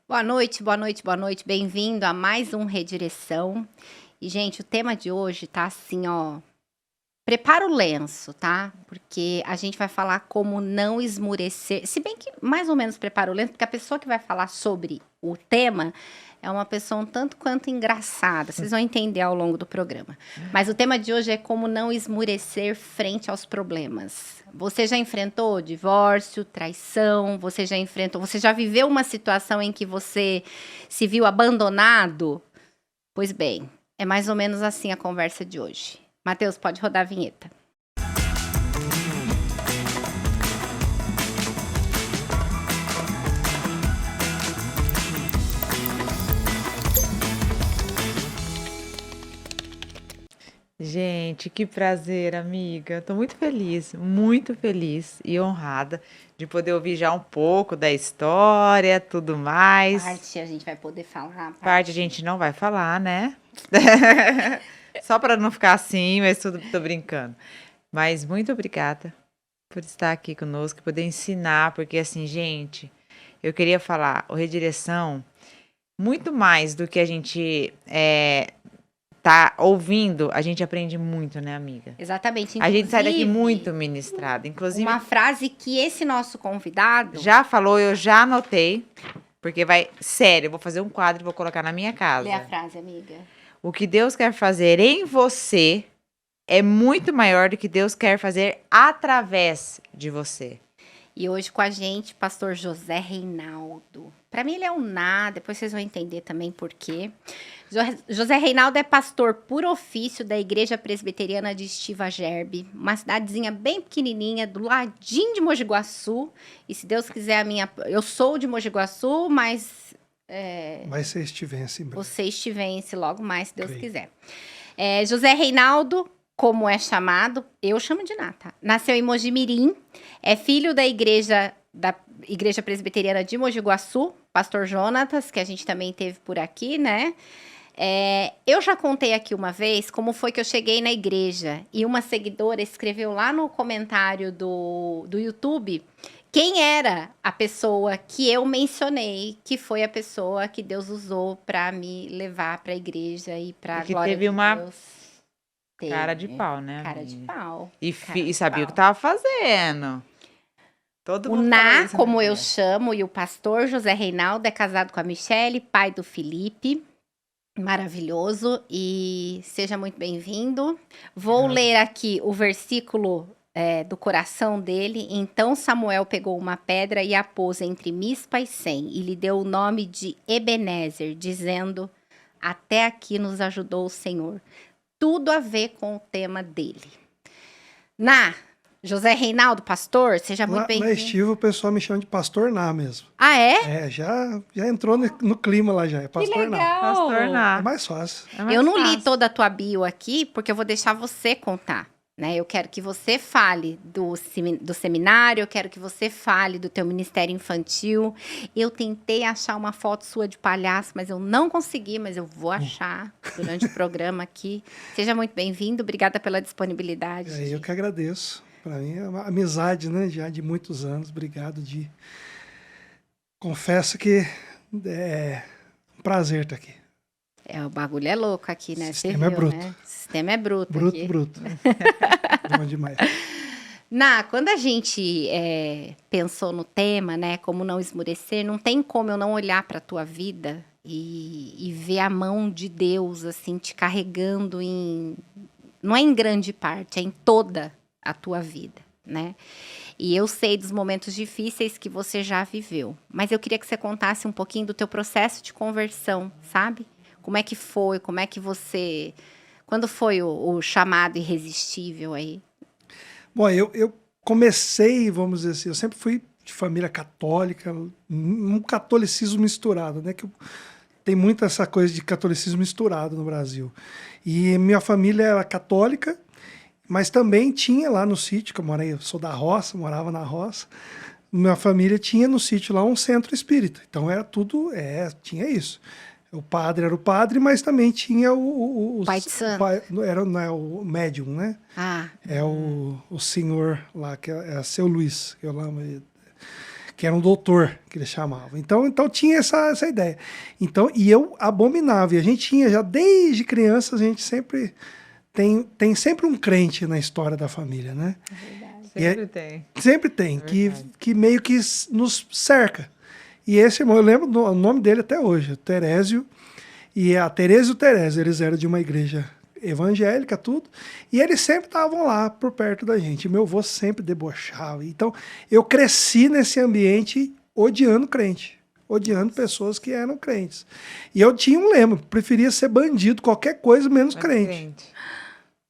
Boa noite, boa noite, boa noite. Bem-vindo a mais um Redireção. E, gente, o tema de hoje tá assim, ó. Prepara o lenço, tá? Porque a gente vai falar como não esmurecer. Se bem que mais ou menos prepara o lenço, porque a pessoa que vai falar sobre o tema é uma pessoa um tanto quanto engraçada. Vocês vão entender ao longo do programa. Mas o tema de hoje é como não esmurecer frente aos problemas. Você já enfrentou divórcio, traição? Você já viveu uma situação em que você se viu abandonado? Pois bem, é mais ou menos assim a conversa de hoje. Matheus, pode rodar a vinheta. Gente, que prazer, amiga. Tô muito feliz e honrada de poder ouvir já um pouco da história, tudo mais. Parte a gente vai poder falar. Parte a gente não vai falar, né? Só para não ficar assim, mas tô brincando. Mas muito obrigada por estar aqui conosco, poder ensinar, porque assim, gente, eu queria falar, o Redireção, muito mais do que a gente tá ouvindo, a gente aprende muito, né, amiga? Exatamente. A gente sai daqui Inclusive, muito ministrada. Inclusive, uma frase que esse nosso convidado... já falou, eu já anotei, porque vai... Sério, eu vou fazer um quadro e vou colocar na minha casa. Lê a frase, amiga. O que Deus quer fazer em você é muito maior do que Deus quer fazer através de você. E hoje com a gente, pastor José Reinaldo. Para mim ele é um nada, depois vocês vão entender também por quê. José Reinaldo é pastor por ofício da Igreja Presbiteriana de Estiva Gerbe, uma cidadezinha bem pequenininha, do ladinho de Mogi Guaçu. E se Deus quiser, eu sou de Mogi Guaçu, mas... Vai ser estivense em breve. Você estivense logo mais, se Deus Creio. quiser. José Reinaldo, como é chamado, eu chamo de Nata. Nasceu em Mojimirim, é filho da Igreja Presbiteriana de Mogi Guaçu, pastor Jonatas, que a gente também teve por aqui, né? Eu já contei aqui uma vez como foi que eu cheguei na igreja e uma seguidora escreveu lá no comentário do YouTube quem era a pessoa que eu mencionei, que foi a pessoa que Deus usou para me levar para a igreja e para a Porque glória teve de uma Deus. cara de pau, né, Cara de amiga? pau. E cara de sabia o pau. que tava fazendo. Todo O mundo fala Ná, isso, como né, eu amiga? chamo, e o pastor José Reinaldo é casado com a Michele, pai do Felipe. Maravilhoso. E seja muito bem-vindo. Vou Obrigado. ler aqui o versículo do coração dele. Então Samuel pegou uma pedra e a pôs entre Mispa e Sem, e lhe deu o nome de Ebenezer, dizendo: até aqui nos ajudou o Senhor. Tudo a ver com o tema dele. José Reinaldo, pastor, seja muito Na bem-vindo. Estiva o pessoal me chama de Pastor Ná mesmo. Ah, é? Já entrou no clima lá já, é Pastor Ná. Pastor É Ná. mais fácil. É mais Eu não li fácil. toda a tua bio aqui, porque eu vou deixar você contar, né? Eu quero que você fale do seminário, eu quero que você fale do teu ministério infantil. Eu tentei achar uma foto sua de palhaço, mas eu não consegui, mas eu vou achar durante o programa aqui. Seja muito bem-vindo, obrigada pela disponibilidade. Eu que agradeço. Para mim é uma amizade, né? Já de muitos anos. Obrigado. Confesso que é um prazer estar aqui. O bagulho é louco aqui, né? O sistema é bruto. Né? O sistema é bruto aqui. Bruto. Bom demais. Quando a gente pensou no tema, né, como não esmurecer, não tem como eu não olhar para a tua vida e ver a mão de Deus, assim, te carregando não é em grande parte, é em toda a tua vida, né? E eu sei dos momentos difíceis que você já viveu, mas eu queria que você contasse um pouquinho do teu processo de conversão, sabe? Como é que foi, quando foi o chamado irresistível aí? Bom, eu comecei, vamos dizer assim, eu sempre fui de família católica, um catolicismo misturado, né? Que tem muita essa coisa de catolicismo misturado no Brasil. E minha família era católica, mas também tinha lá no sítio, que eu sou da roça, morava na roça, minha família tinha no sítio lá um centro espírita. Então era tudo, tinha isso. O padre era o padre, mas também tinha o Pai de santo. Não é o médium, né? Ah. É o senhor lá, que é seu Luiz, que eu amo ele. que era um doutor, que eles chamavam. Então tinha essa ideia. Então, e eu abominava. E a gente tinha, já desde criança, a gente sempre tem sempre um crente na história da família, né? Sempre tem. Sempre tem, que meio que nos cerca. E esse irmão, eu lembro o nome dele até hoje, Terésio, e a Tereza e o Terésio, eles eram de uma igreja evangélica, tudo, e eles sempre estavam lá por perto da gente. Meu avô sempre debochava. Então, eu cresci nesse ambiente odiando crente, odiando pessoas que eram crentes. E eu tinha um lema, preferia ser bandido, qualquer coisa, menos crente.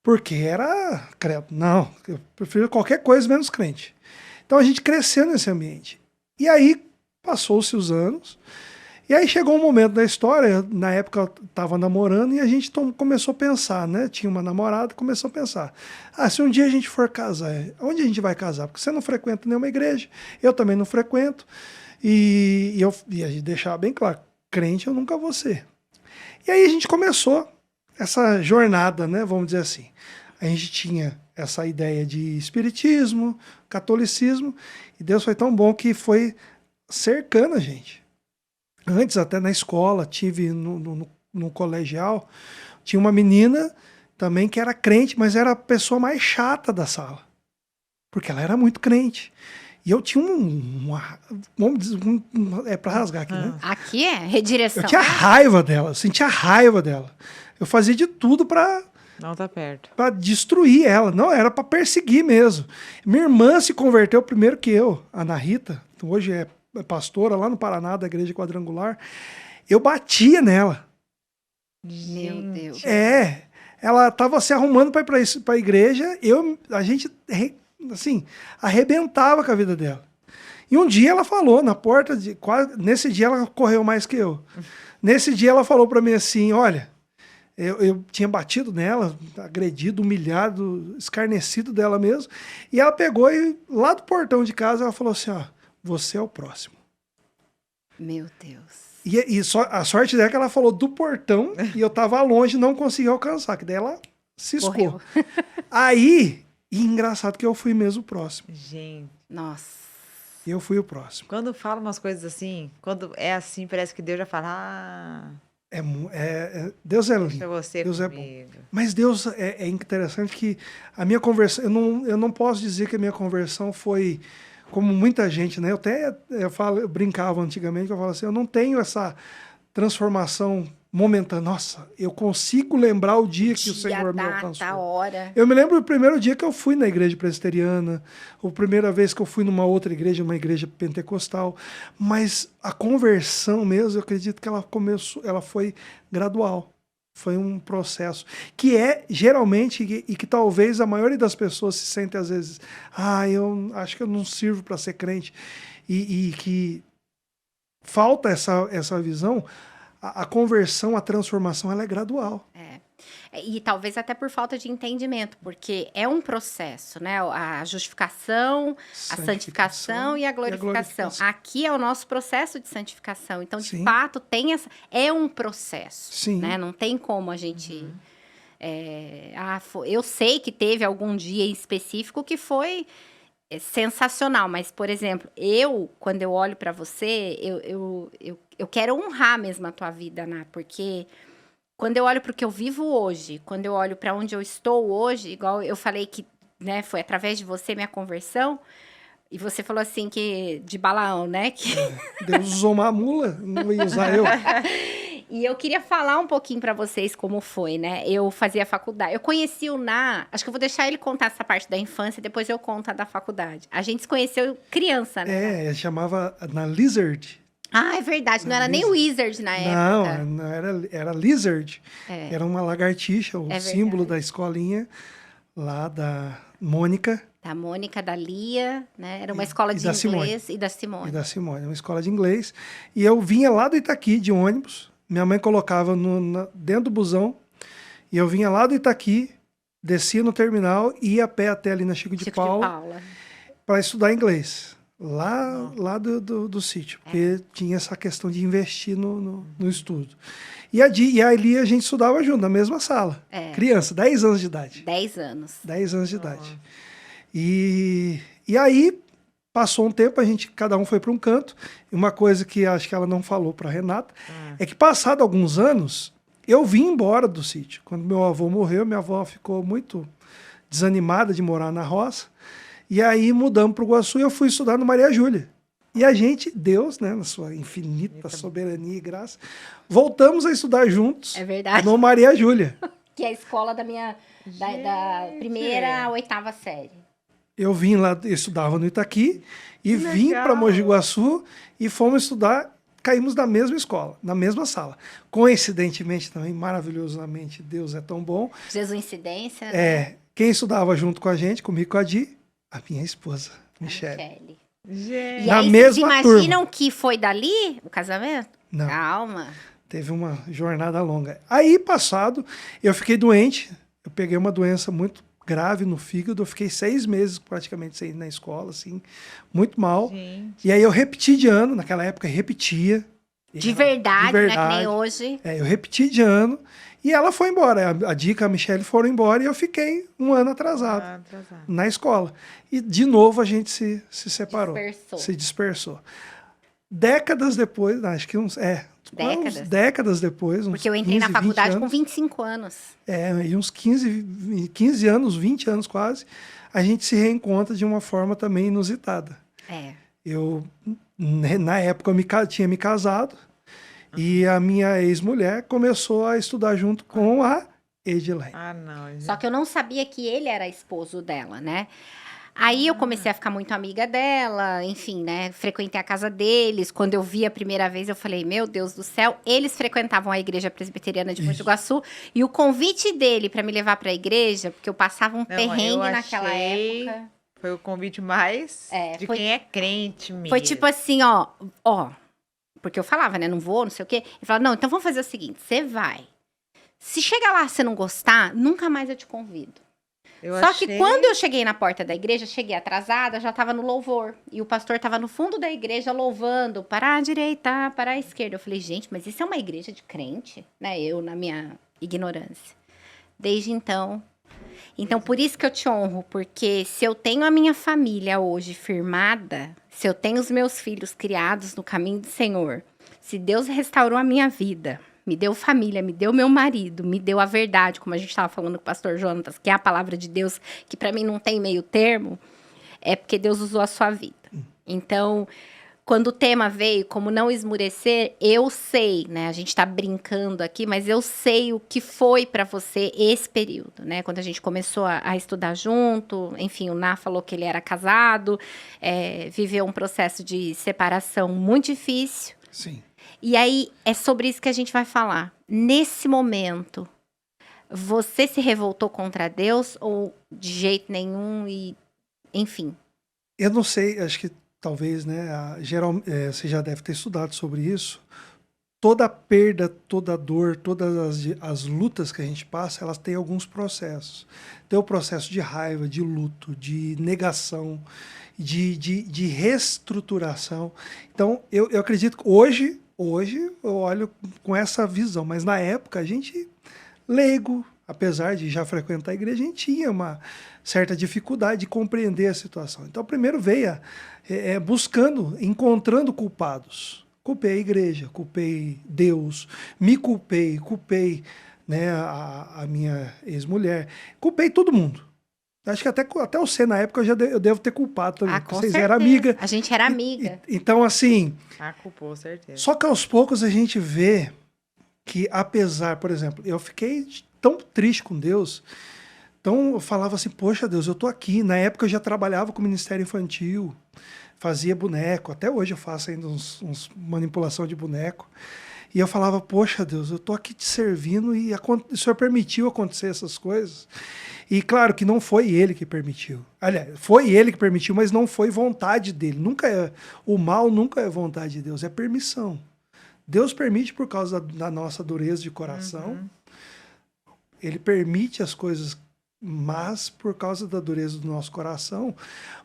Porque era credo. Não, eu prefiro qualquer coisa menos crente. Então, a gente cresceu nesse ambiente. E aí, passou-se os anos, e aí chegou um momento da história, na época eu estava namorando, e a gente começou a pensar, né? Tinha uma namorada, começou a pensar. Se um dia a gente for casar, onde a gente vai casar? Porque você não frequenta nenhuma igreja, eu também não frequento, e a gente deixava bem claro, crente eu nunca vou ser. E aí a gente começou essa jornada, né? Vamos dizer assim. A gente tinha essa ideia de espiritismo, catolicismo, e Deus foi tão bom que foi cercando a gente. Antes, até na escola, tive no colegial, tinha uma menina também que era crente, mas era a pessoa mais chata da sala. Porque ela era muito crente. E eu tinha é pra rasgar aqui, né? Aqui é redireção. Eu tinha raiva dela, eu sentia raiva dela. Eu fazia de tudo pra Não tá perto. Pra destruir ela. Não, era pra perseguir mesmo. Minha irmã se converteu primeiro que eu, a Ana Rita. Hoje é pastora lá no Paraná, da Igreja Quadrangular. Eu batia nela. Meu Deus. Ela estava se arrumando para ir para a igreja, a gente, assim, arrebentava com a vida dela. E um dia ela falou, na porta, nesse dia ela correu mais que eu. Nesse dia ela falou para mim assim, olha, eu tinha batido nela, agredido, humilhado, escarnecido dela mesmo, e ela pegou e lá do portão de casa ela falou assim, ó, você é o próximo. Meu Deus. E só, a sorte dela é que ela falou do portão e eu tava longe, não consegui alcançar, que daí ela ciscou. Aí, e engraçado que eu fui mesmo o próximo. Gente. Nossa. Eu fui o próximo. Quando fala umas coisas assim, quando é assim, parece que Deus já fala, Deus é lindo. deixa você Deus comigo. é bom. Mas Deus é interessante que a minha conversão, eu não posso dizer que a minha conversão foi como muita gente, né? Eu brincava antigamente, eu falava assim, eu não tenho essa transformação momentânea. Nossa, eu consigo lembrar o dia que o Senhor me alcançou. A hora. Eu me lembro do primeiro dia que eu fui na igreja presbiteriana, ou a primeira vez que eu fui numa outra igreja, uma igreja pentecostal, mas a conversão mesmo, eu acredito que ela foi gradual. Foi um processo que geralmente, e que talvez a maioria das pessoas se sente às vezes, eu acho que eu não sirvo para ser crente, e que falta essa visão. A conversão, a transformação, ela é gradual. E talvez até por falta de entendimento, porque é um processo, né? A justificação, a santificação e a glorificação. Aqui é o nosso processo de santificação. Então, de fato, é um processo. Sim. Né? Não tem como a gente... eu sei que teve algum dia em específico que foi sensacional, mas, por exemplo, quando eu olho para você, eu quero honrar mesmo a tua vida, Ná, porque quando eu olho para o que eu vivo hoje, quando eu olho para onde eu estou hoje, igual eu falei que, né, foi através de você minha conversão, e você falou assim que de Balaão, né? Que... Deus usou uma mula, não ia usar eu. E eu queria falar um pouquinho pra vocês como foi, né? Eu fazia faculdade. Eu conheci o Ná... Acho que eu vou deixar ele contar essa parte da infância, depois eu conto a da faculdade. A gente se conheceu criança, né? Chamava na Lizard. É verdade. Não era nem Wizard na época. Não, era Lizard. Era uma lagartixa, o símbolo da escolinha lá da Mônica. Da Mônica, da Lia, né? Era uma escola de inglês. E da Simone. E da Simone, uma escola de inglês. E eu vinha lá do Itaqui, de ônibus. Minha mãe colocava dentro do busão. E eu vinha lá do Itaqui, descia no terminal e ia a pé até ali na Chico de Paula. Para estudar inglês. Lá do sítio. Porque tinha essa questão de investir no estudo. E ali a gente estudava junto, na mesma sala. Criança, 10 anos de idade. 10 anos. 10 anos de idade. E aí, passou um tempo, cada um foi para um canto. E uma coisa que acho que ela não falou para Renata é que, passado alguns anos, eu vim embora do sítio. Quando meu avô morreu, minha avó ficou muito desanimada de morar na roça. E aí mudamos para o Iguaçu e eu fui estudar no Maria Júlia. E a gente, Deus, né, na sua infinita soberania e graça, voltamos a estudar juntos É verdade. no Maria Júlia. Que é a escola da minha... Da primeira à 8ª série. Eu vim lá, eu estudava no Itaqui e vim para Mogi Guaçu e fomos estudar, caímos na mesma escola, na mesma sala. Coincidentemente também, maravilhosamente, Deus é tão bom. Jesuincidência, né? É, quem estudava junto com a gente, comigo e com a Di, a minha esposa, Michele. Michele. Gente. E Na aí, vocês mesma imaginam que foi dali o casamento? Não. Calma. Teve uma jornada longa. Aí, passado, eu fiquei doente. Eu peguei uma doença muito grave no fígado. Eu fiquei 6 meses praticamente sem ir na escola, assim, muito mal. Gente. E aí eu repeti de ano. Naquela época, repetia. De verdade, né? Que nem hoje. É, eu repeti de ano. E ela foi embora. A Dica e a Michelle foram embora e eu fiquei um ano atrasado na escola. E, de novo, a gente se separou. Se dispersou. Décadas depois, acho que uns décadas depois. Porque eu entrei 15, na faculdade 20 com 25 anos. E uns 15 anos, 20 anos quase, a gente se reencontra de uma forma também inusitada. Eu, na época, eu tinha me casado e a minha ex-mulher começou a estudar junto com a Edilene. Não. Gente. Só que eu não sabia que ele era esposo dela, né? Aí eu comecei a ficar muito amiga dela, enfim, né? Frequentei a casa deles. Quando eu vi a primeira vez, eu falei, meu Deus do céu. Eles frequentavam a igreja presbiteriana de Mogi Guaçu. E o convite dele para me levar para a igreja, porque eu passava um perrengue naquela época. Foi o convite mais de quem é crente mesmo. Foi tipo assim, ó. Porque eu falava, né? Não vou, não sei o quê. Ele falava, não, então vamos fazer o seguinte. Você vai. Se chegar lá e você não gostar, nunca mais eu te convido. Que quando eu cheguei na porta da igreja, cheguei atrasada, já estava no louvor. E o pastor estava no fundo da igreja louvando, para a direita, para a esquerda. Eu falei, gente, mas isso é uma igreja de crente? Né? Eu, na minha ignorância. Desde então... Então, por isso que eu te honro, porque se eu tenho a minha família hoje firmada, se eu tenho os meus filhos criados no caminho do Senhor, se Deus restaurou a minha vida... Me deu família, me deu meu marido, me deu a verdade, como a gente estava falando com o pastor Jonatas, que é a palavra de Deus, que para mim não tem meio termo, é porque Deus usou a sua vida. Então, quando o tema veio, como não esmurecer, eu sei, né? A gente está brincando aqui, mas eu sei o que foi para você esse período, né? Quando a gente começou a estudar junto, enfim, o Ná falou que ele era casado, viveu um processo de separação muito difícil. Sim. E aí, é sobre isso que a gente vai falar. Nesse momento, você se revoltou contra Deus ou de jeito nenhum e... Enfim. Eu não sei, acho que talvez, né? Você já deve ter estudado sobre isso. Toda perda, toda dor, todas as lutas que a gente passa, elas têm alguns processos. Tem o processo de raiva, de luto, de negação, de reestruturação. Então, eu acredito que hoje eu olho com essa visão, mas na época a gente, leigo, apesar de já frequentar a igreja, a gente tinha uma certa dificuldade de compreender a situação. Então, primeiro veio encontrando culpados. Culpei a igreja, culpei Deus, me culpei, né, a minha ex-mulher, culpei todo mundo. Acho que até você, na época, eu devo ter culpado também. Com vocês certeza. eram amiga. A gente era amiga. Então, assim... culpou, certeza. Só que aos poucos a gente vê que, apesar, por exemplo, eu fiquei tão triste com Deus, então eu falava assim, poxa Deus, eu tô aqui. Na época eu já trabalhava com o Ministério Infantil, fazia boneco, até hoje eu faço ainda uns manipulação de boneco. E eu falava, poxa Deus, eu tô aqui te servindo e o Senhor permitiu acontecer essas coisas. E claro que não foi ele que permitiu. Aliás, foi ele que permitiu, mas não foi vontade dele. O mal nunca é vontade de Deus, é permissão. Deus permite por causa da nossa dureza de coração. Ele permite as coisas más por causa da dureza do nosso coração,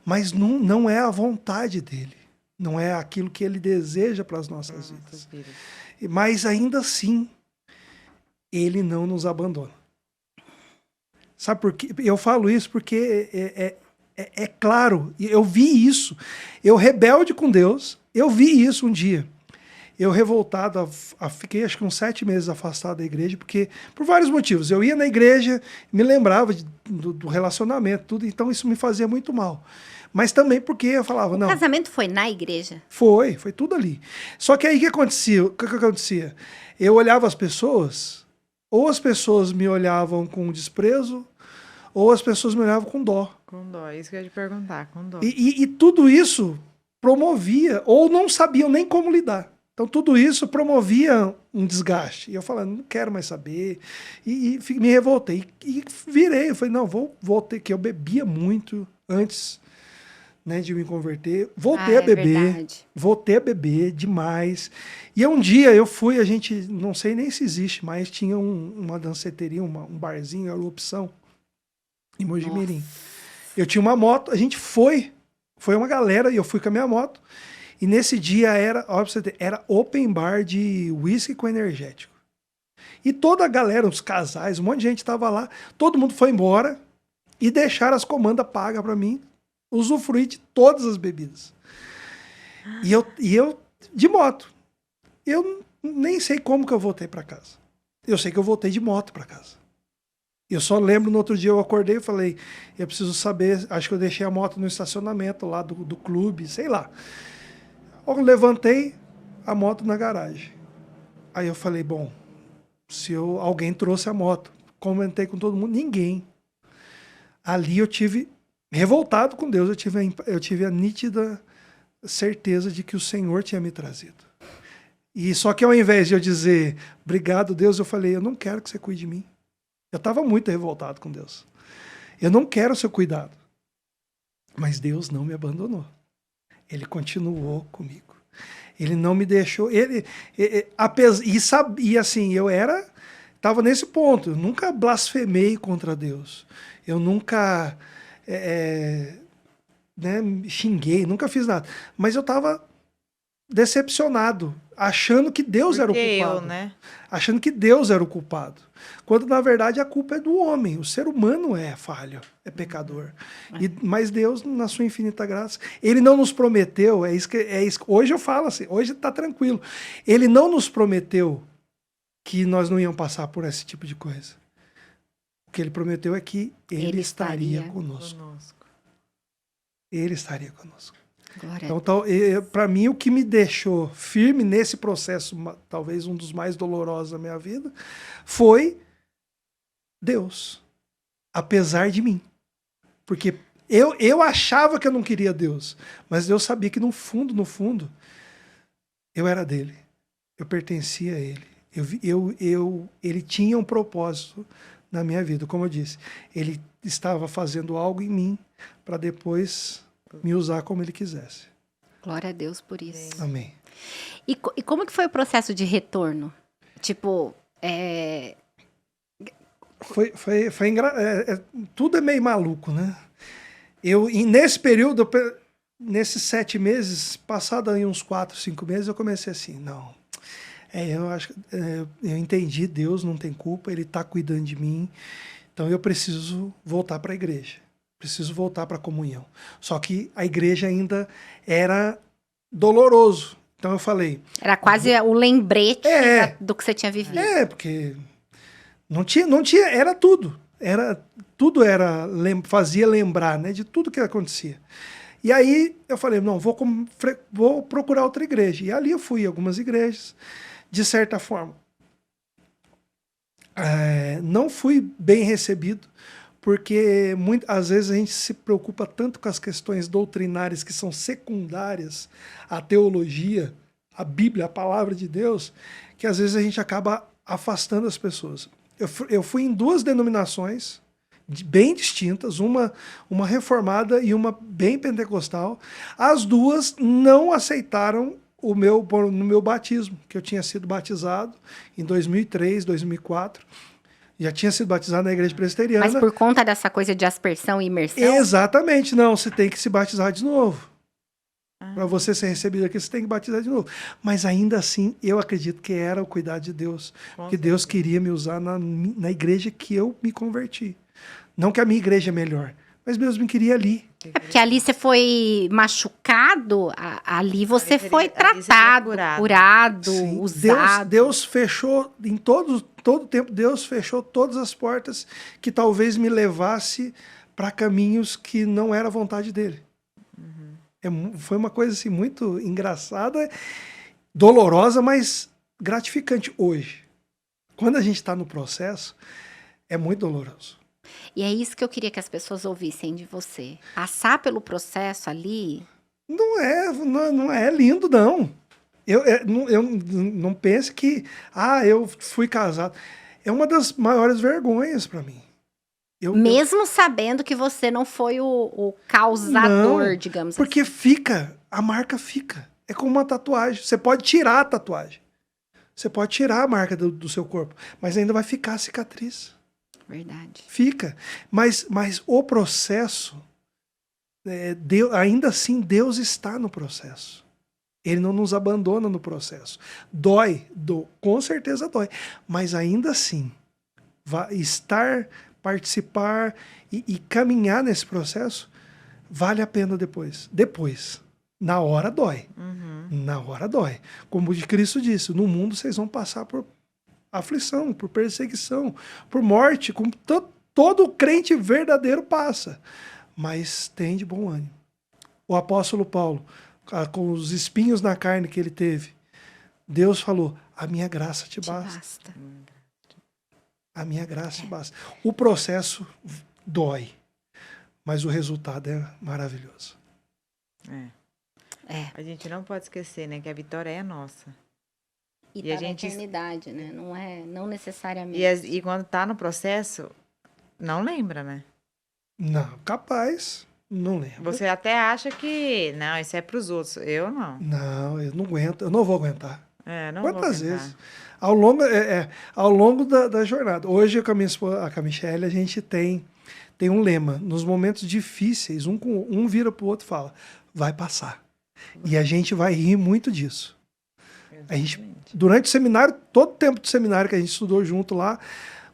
mas não é a vontade dele. Não é aquilo que ele deseja para as nossas vidas. Mas ainda assim, ele não nos abandona. Sabe por quê? Eu falo isso porque É claro, e eu vi isso. Eu rebelde com Deus, eu vi isso um dia. Eu revoltado, fiquei acho que uns 7 meses afastado da igreja, porque por vários motivos. Eu ia na igreja, me lembrava do relacionamento, tudo, então isso me fazia muito mal. Mas também porque eu falava, não. O casamento foi na igreja? Foi tudo ali. Só que aí o que acontecia? O que acontecia? Eu olhava as pessoas, ou as pessoas me olhavam com desprezo, ou as pessoas me olhavam com dó. Com dó, isso que eu ia te perguntar, com dó. E tudo isso promovia, ou não sabiam nem como lidar. Então tudo isso promovia um desgaste. E eu falando, não quero mais saber. E me revoltei. E virei. Eu falei, não, vou ter que... Eu bebia muito antes, né, de me converter. Voltei a beber. Verdade. Voltei a beber demais. E um dia eu fui, a gente, não sei nem se existe mais, tinha uma danceteria, um barzinho, era opção, em Mojimirim. Eu tinha uma moto, a gente foi uma galera, e eu fui com a minha moto. E nesse dia era open bar de whisky com energético. E toda a galera, os casais, um monte de gente estava lá, todo mundo foi embora e deixaram as comandas pagas para mim, usufruir de todas as bebidas. E eu de moto. Eu nem sei como que eu voltei para casa. Eu sei que eu voltei de moto para casa. Eu só lembro, no outro dia eu acordei e falei, eu preciso saber, acho que eu deixei a moto no estacionamento lá do clube, sei lá. Eu levantei a moto na garagem. Aí eu falei, bom, alguém trouxe a moto. Comentei com todo mundo, ninguém. Ali eu tive, revoltado com Deus, eu tive a nítida certeza de que o Senhor tinha me trazido. E só que ao invés de eu dizer, obrigado Deus, eu falei, eu não quero que você cuide de mim. Eu estava muito revoltado com Deus. Eu não quero o seu cuidado. Mas Deus não me abandonou. Ele continuou comigo. Ele não me deixou. E assim, eu estava nesse ponto. Eu nunca blasfemei contra Deus. Eu nunca né, xinguei, nunca fiz nada. Mas eu estava decepcionado, achando que Deus era o culpado. Né? Achando que Deus era o culpado. Quando, na verdade, a culpa é do homem. O ser humano é falho, é pecador. Mas Deus, na sua infinita graça, Ele não nos prometeu, hoje eu falo assim, hoje está tranquilo. Ele não nos prometeu que nós não íamos passar por esse tipo de coisa. O que Ele prometeu é que Ele estaria conosco. Ele estaria conosco. Então, para mim, o que me deixou firme nesse processo, talvez um dos mais dolorosos da minha vida, foi Deus, apesar de mim. Porque eu achava que eu não queria Deus, mas Deus sabia que no fundo, eu era dele. Eu pertencia a ele. Ele tinha um propósito na minha vida, como eu disse. Ele estava fazendo algo em mim para depois me usar como ele quisesse. Glória a Deus por isso. Amém. E como que foi o processo de retorno? Tipo, tudo é meio maluco, né? E nesse período, nesses 7 meses, passado aí uns 4, 5 meses, eu comecei assim, não. Eu entendi, Deus não tem culpa, Ele está cuidando de mim, então eu preciso voltar para a igreja. Preciso voltar para a comunhão. Só que a igreja ainda era doloroso. Então eu falei... Era quase o lembrete do que você tinha vivido. Porque não tinha, era tudo. Fazia lembrar, né, de tudo que acontecia. E aí eu falei, não, vou procurar outra igreja. E ali eu fui em algumas igrejas, de certa forma. Não fui bem recebido, porque às vezes a gente se preocupa tanto com as questões doutrinárias que são secundárias à teologia, à Bíblia, à palavra de Deus, que às vezes a gente acaba afastando as pessoas. Eu fui em 2 denominações bem distintas, uma reformada e uma bem pentecostal. As 2 não aceitaram no meu batismo, que eu tinha sido batizado em 2003, 2004. Já tinha sido batizado na igreja presbiteriana. Mas por conta dessa coisa de aspersão e imersão? Exatamente, não. Você tem que se batizar de novo. Para você ser recebido aqui, você tem que batizar de novo. Mas ainda assim, eu acredito que era o cuidado de Deus. Que Deus queria me usar na igreja que eu me converti. Não que a minha igreja é melhor, Mas Deus me queria ali. Porque ali você foi machucado, ali você Ali foi ali você foi tratado, curado. curado, Sim, usado. Deus fechou, em todo tempo, Deus fechou todas as portas que talvez me levasse para caminhos que não era a vontade dele. Foi uma coisa assim, muito engraçada, dolorosa, mas gratificante hoje. Quando a gente está no processo, é muito doloroso. E é isso que eu queria que as pessoas ouvissem de você. Passar pelo processo ali. Não é lindo, não. Eu não pense que, eu fui casado. É uma das maiores vergonhas para mim. Mesmo sabendo que você não foi o causador, Não, digamos porque assim. a marca fica. É como uma tatuagem. Você pode tirar a tatuagem. Você pode tirar a marca do seu corpo, mas ainda vai ficar a cicatriz. Verdade. Fica. Mas o processo, ainda assim, Deus está no processo. Ele não nos abandona no processo. Dói, com certeza dói. Mas ainda assim, participar e caminhar nesse processo, vale a pena depois. Depois. Na hora dói. Na hora dói. Como o Cristo disse, no mundo vocês vão passar por aflição, por perseguição, por morte, como todo crente verdadeiro passa. Mas tem de bom ânimo. O apóstolo Paulo, com os espinhos na carne que ele teve, Deus falou, a minha graça te basta. A minha graça te basta. O processo dói, mas o resultado é maravilhoso. A gente não pode esquecer, né, que a vitória é nossa. E E a para a gente- eternidade, né? Não necessariamente. E quando tá no processo, não lembra, né? Não, capaz, não lembro. Você até acha que, não, isso é pros outros. Eu não. Não, eu não aguento, eu não vou aguentar. Não vou Quantas aguentar. vezes? Ao longo da jornada. Hoje, com a minha esposa, com a Michelle, a gente tem um lema. Nos momentos difíceis, um vira pro outro e fala, vai passar. E a gente vai rir muito disso. Durante o seminário, todo o tempo do seminário que a gente estudou junto lá,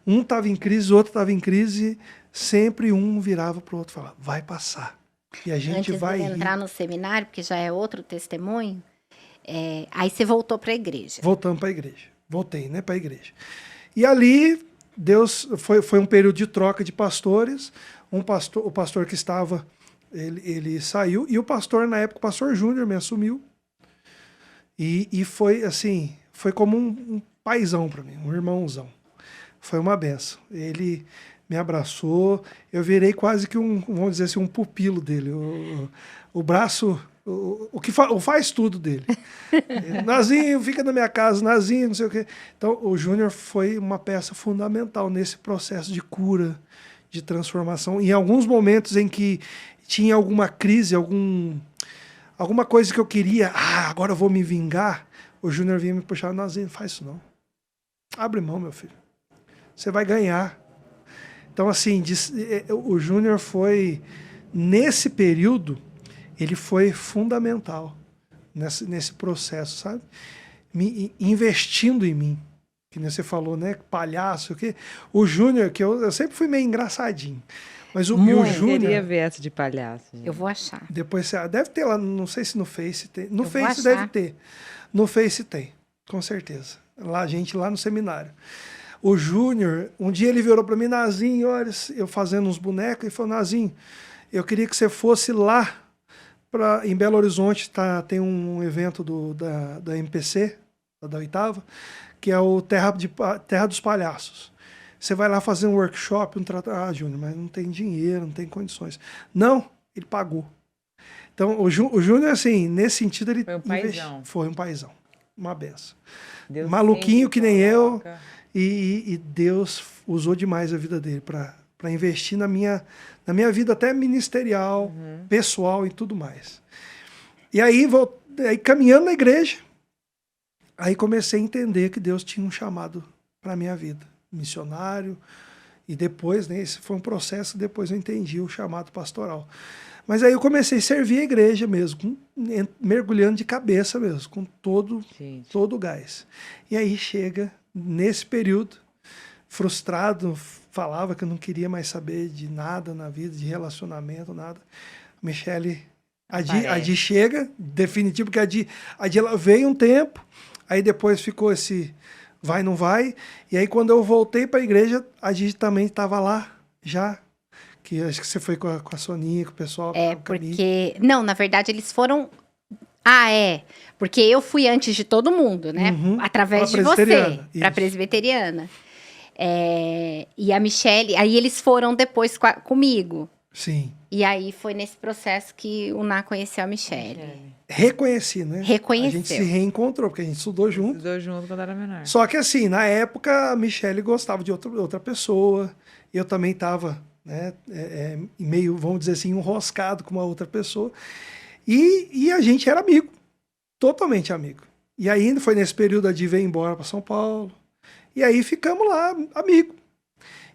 um estava em crise, o outro estava em crise, sempre um virava pro outro e falava, vai passar. E a gente Antes vai de rir. entrar no seminário, porque já é outro testemunho, aí você voltou para a igreja. Voltamos para a igreja. Voltei, né, para a igreja. E ali, Deus foi um período de troca de pastores. O pastor que estava, ele saiu. E o pastor, na época, o pastor Júnior me assumiu. E foi assim, foi como um paizão para mim, um irmãozão. Foi uma benção. Ele me abraçou. Eu virei quase que vamos dizer assim, um pupilo dele. O braço... O faz tudo dele. Nazinho, fica na minha casa, Nazinho, não sei o quê. Então, o Júnior foi uma peça fundamental nesse processo de cura, de transformação. Em alguns momentos em que tinha alguma crise, alguma coisa que eu queria, agora eu vou me vingar, o Júnior vinha me puxar, Nazinho, não faz isso não. Abre mão, meu filho. Você vai ganhar. Então, assim, o Júnior foi, nesse período, ele foi fundamental nesse processo, sabe? Investindo em mim. Que nem você falou, né? Palhaço, o quê? O Júnior, que eu sempre fui meio engraçadinho. Mas o Queria Júnior... ver essa de palhaço. Gente. Eu vou achar. Depois você... Deve ter lá, não sei se no Face tem. No Eu vou Face achar. deve ter. No Face tem, com certeza. Gente lá no seminário. O Júnior, um dia ele virou para mim, Nazinho, olha, eu fazendo uns bonecos, e falou, Nazinho, eu queria que você fosse lá em Belo Horizonte, tem um evento da MPC, da oitava, que é o Terra dos Palhaços. Você vai lá fazer um workshop, Júnior, mas não tem dinheiro, não tem condições. Não, ele pagou. Então, o Júnior, assim, nesse sentido, ele Foi um paizão. Foi um paizão. Uma benção. Deus Maluquinho que nem eu. coloca. E Deus usou demais a vida dele para investir na minha vida até ministerial, pessoal e tudo mais. E aí, caminhando na igreja, aí comecei a entender que Deus tinha um chamado para a minha vida, missionário, e depois, né, esse foi um processo, depois eu entendi o chamado pastoral. Mas aí eu comecei a servir a igreja mesmo, mergulhando de cabeça mesmo, com todo o gás. E aí chega, nesse período, frustrado, falava que eu não queria mais saber de nada na vida, de relacionamento, nada. Michele, a Di chega, definitivo, porque a Di ela veio um tempo, aí depois ficou esse vai, não vai, e aí quando eu voltei para a igreja, a Di também estava lá, já, que acho que você foi com a Soninha, com o pessoal. Porque... Não, na verdade, eles foram... Porque eu fui antes de todo mundo, né? Uhum. Através Pra de você, presbiteriana, para isso. presbiteriana. E a Michele, aí eles foram depois comigo. Sim. E aí foi nesse processo que o Ná conheceu a Michele. Reconheci, né? Reconheceu. A gente se reencontrou, porque a gente estudou junto. Estudou junto quando era menor. Só que assim, na época, a Michele gostava de outra pessoa. Eu também estava, né, meio, vamos dizer assim, enroscado com uma outra pessoa. E a gente era amigo. Totalmente amigo. E ainda foi nesse período de vir embora para São Paulo. E aí ficamos lá, amigo.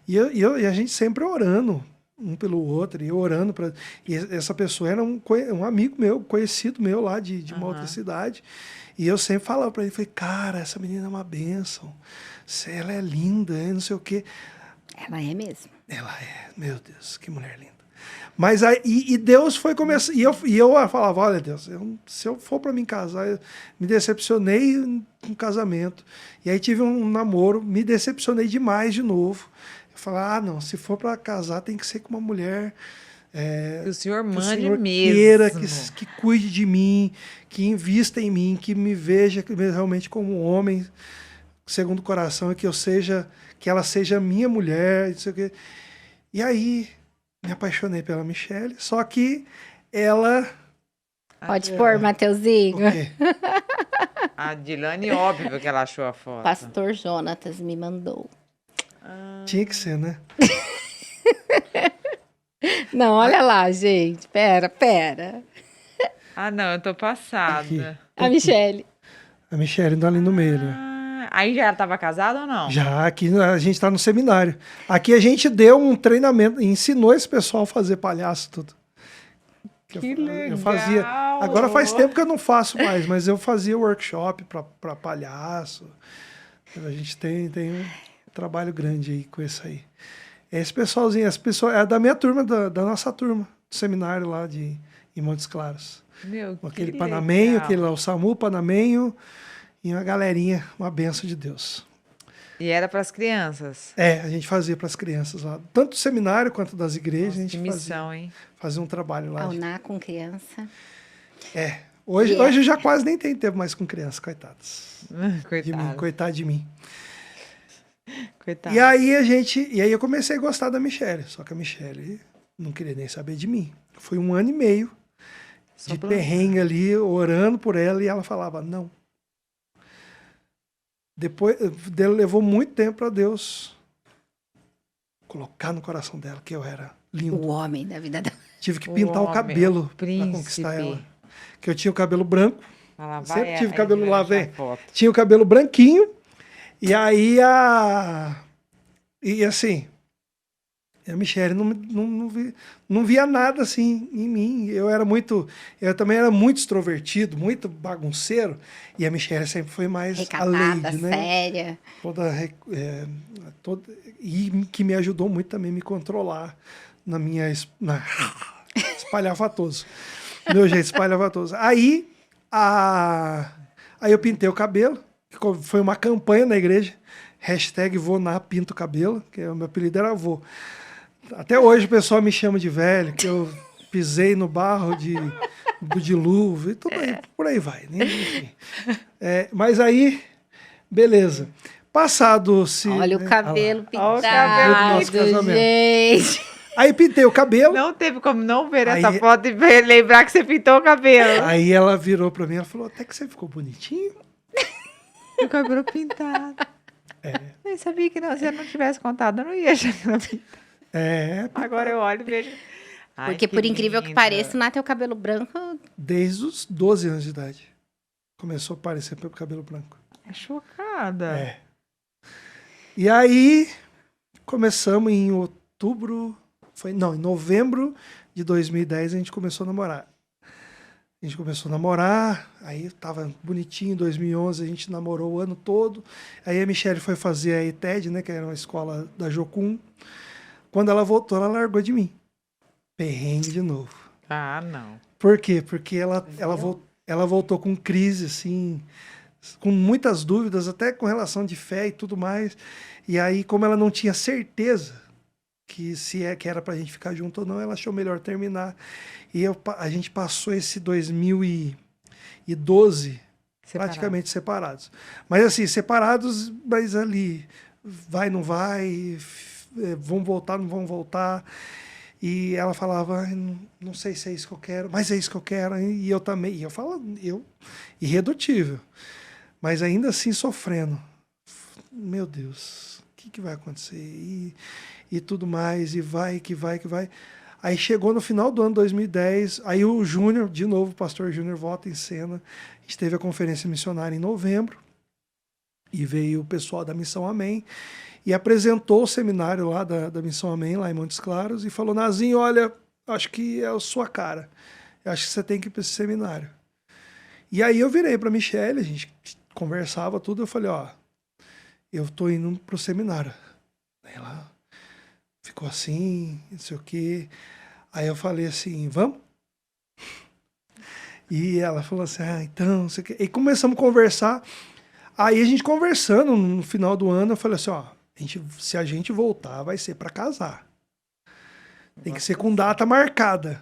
E a gente sempre orando um pelo outro, e eu orando para. E essa pessoa era um amigo meu, conhecido meu lá de uma outra cidade. E eu sempre falava para ele, falei, cara, essa menina é uma bênção. Ela é linda, não sei o quê. Ela é mesmo. Ela é, meu Deus, que mulher linda. Mas aí, e Deus foi começar. E eu falava, olha, Deus, se eu for para mim casar, eu me decepcionei com casamento. E aí tive um namoro, me decepcionei demais de novo. Eu falei, não, se for para casar, tem que ser com uma mulher. Que o senhor Que o mande Senhor mesmo. queira, que cuide de mim, que invista em mim, que me veja realmente como um homem, segundo o coração, e que ela seja minha mulher, não sei o quê. E aí me apaixonei pela Michele, só que ela... Pode pôr, Mateuzinho. O quê? A Dilane, óbvio que ela achou a foto. Pastor Jonatas me mandou. Tinha que ser, né? Não, olha lá, gente. Pera. Não, eu tô passada. Aqui. A Michele. A Michele tá ali no meio, né? Aí já estava casada ou não? Já, aqui a gente está no seminário. Aqui a gente deu um treinamento, ensinou esse pessoal a fazer palhaço tudo. Que legal! Eu fazia. Agora faz tempo que eu não faço mais, mas eu fazia workshop para palhaço. A gente tem um trabalho grande aí com isso aí. Esse pessoalzinho, é da minha turma, da nossa turma, do seminário lá em Montes Claros. Meu, Aquele que panamenho, legal. aquele lá, o SAMU panamenho e uma galerinha, uma benção de Deus. E era para as crianças. A gente fazia para as crianças lá. Tanto do seminário quanto das igrejas, Nossa, a gente que missão, hein? fazia um trabalho lá. Ao Ná com criança. Hoje já quase nem tem tempo mais com crianças, coitadas. De mim, Coitado. coitado de mim. Coitado. E aí eu comecei a gostar da Michele, só que a Michele não queria nem saber de mim. Foi 1 ano e meio Só de pra- perrengue ali, orando por ela, e ela falava não. Depois levou muito tempo para Deus colocar no coração dela que eu era lindo. O homem da vida dela. Tive que pintar o homem, cabelo o para príncipe. conquistar ela. Que eu tinha o cabelo branco, Ah, lá sempre vai tive a- cabelo aí lá, vai vem. a foto. Tinha o cabelo branquinho, e aí E assim, a Michele não via nada assim em mim. Eu também era muito extrovertido, muito bagunceiro, e a Michele sempre foi mais a Recatada, lady, né? séria. E que me ajudou muito também a me controlar na minha espalhafatoso. Meu jeito espalhafatoso. Aí eu pintei o cabelo, foi uma campanha na igreja, #VoNá pinta o cabelo, que o meu apelido era Vô. Até hoje o pessoal me chama de velho, que eu pisei no barro de dilúvio e tudo aí, por aí vai. Né? Enfim. Mas aí, beleza. Passado-se... Olha o cabelo Olha o cabelo pintado, do nosso casamento. gente. Aí pintei o cabelo, Não teve como não ver Aí- essa foto e lembrar que você pintou o cabelo. aí ela virou pra mim e falou, até que você ficou bonitinho. O cabelo pintado. Nem sabia que não, se eu não tivesse contado, eu não ia achar que ela pintado. Agora eu olho e vejo. Ai, Porque, por incrível que linda. pareça, o Ná tem o cabelo branco. Desde os 12 anos de idade. Começou a aparecer pelo cabelo branco. Chocada. E aí, começamos em outubro... em novembro de 2010 a gente começou a namorar. A gente começou a namorar, aí tava bonitinho, em 2011 a gente namorou o ano todo. Aí a Michelle foi fazer a ETED, né, que era uma escola da Jocum. Quando ela voltou, ela largou de mim. Perrengue de novo. Ah, não. Por quê? Porque ela voltou com crise, assim, com muitas dúvidas, até com relação de fé e tudo mais. E aí, como ela não tinha certeza que se é que era pra gente ficar junto ou não, ela achou melhor terminar. E a gente passou esse 2012 praticamente separados. Mas assim, separados, mas ali, vai, não vai, vão voltar, não vão voltar. E ela falava, não sei se é isso que eu quero, mas é isso que eu quero. E eu também, e eu falo, irredutível. Mas ainda assim sofrendo. Meu Deus, o que vai acontecer? E tudo mais, e vai, que vai, que vai. Aí chegou no final do ano 2010, aí o Júnior, de novo, o pastor Júnior volta em cena. A gente teve a conferência missionária em novembro, e veio o pessoal da Missão Amém, e apresentou o seminário lá da Missão Amém, lá em Montes Claros, e falou, Nazinho, olha, acho que é a sua cara. Eu acho que você tem que ir para esse seminário. E aí eu virei para a Michelle, a gente conversava tudo, eu falei, ó, eu tô indo pro seminário. Ela ficou assim, não sei o quê. Aí eu falei assim, vamos? E ela falou assim, então, não sei o quê. E começamos a conversar. Aí a gente conversando no final do ano, eu falei assim, ó, se a gente voltar, vai ser para casar. Tem que ser com data marcada.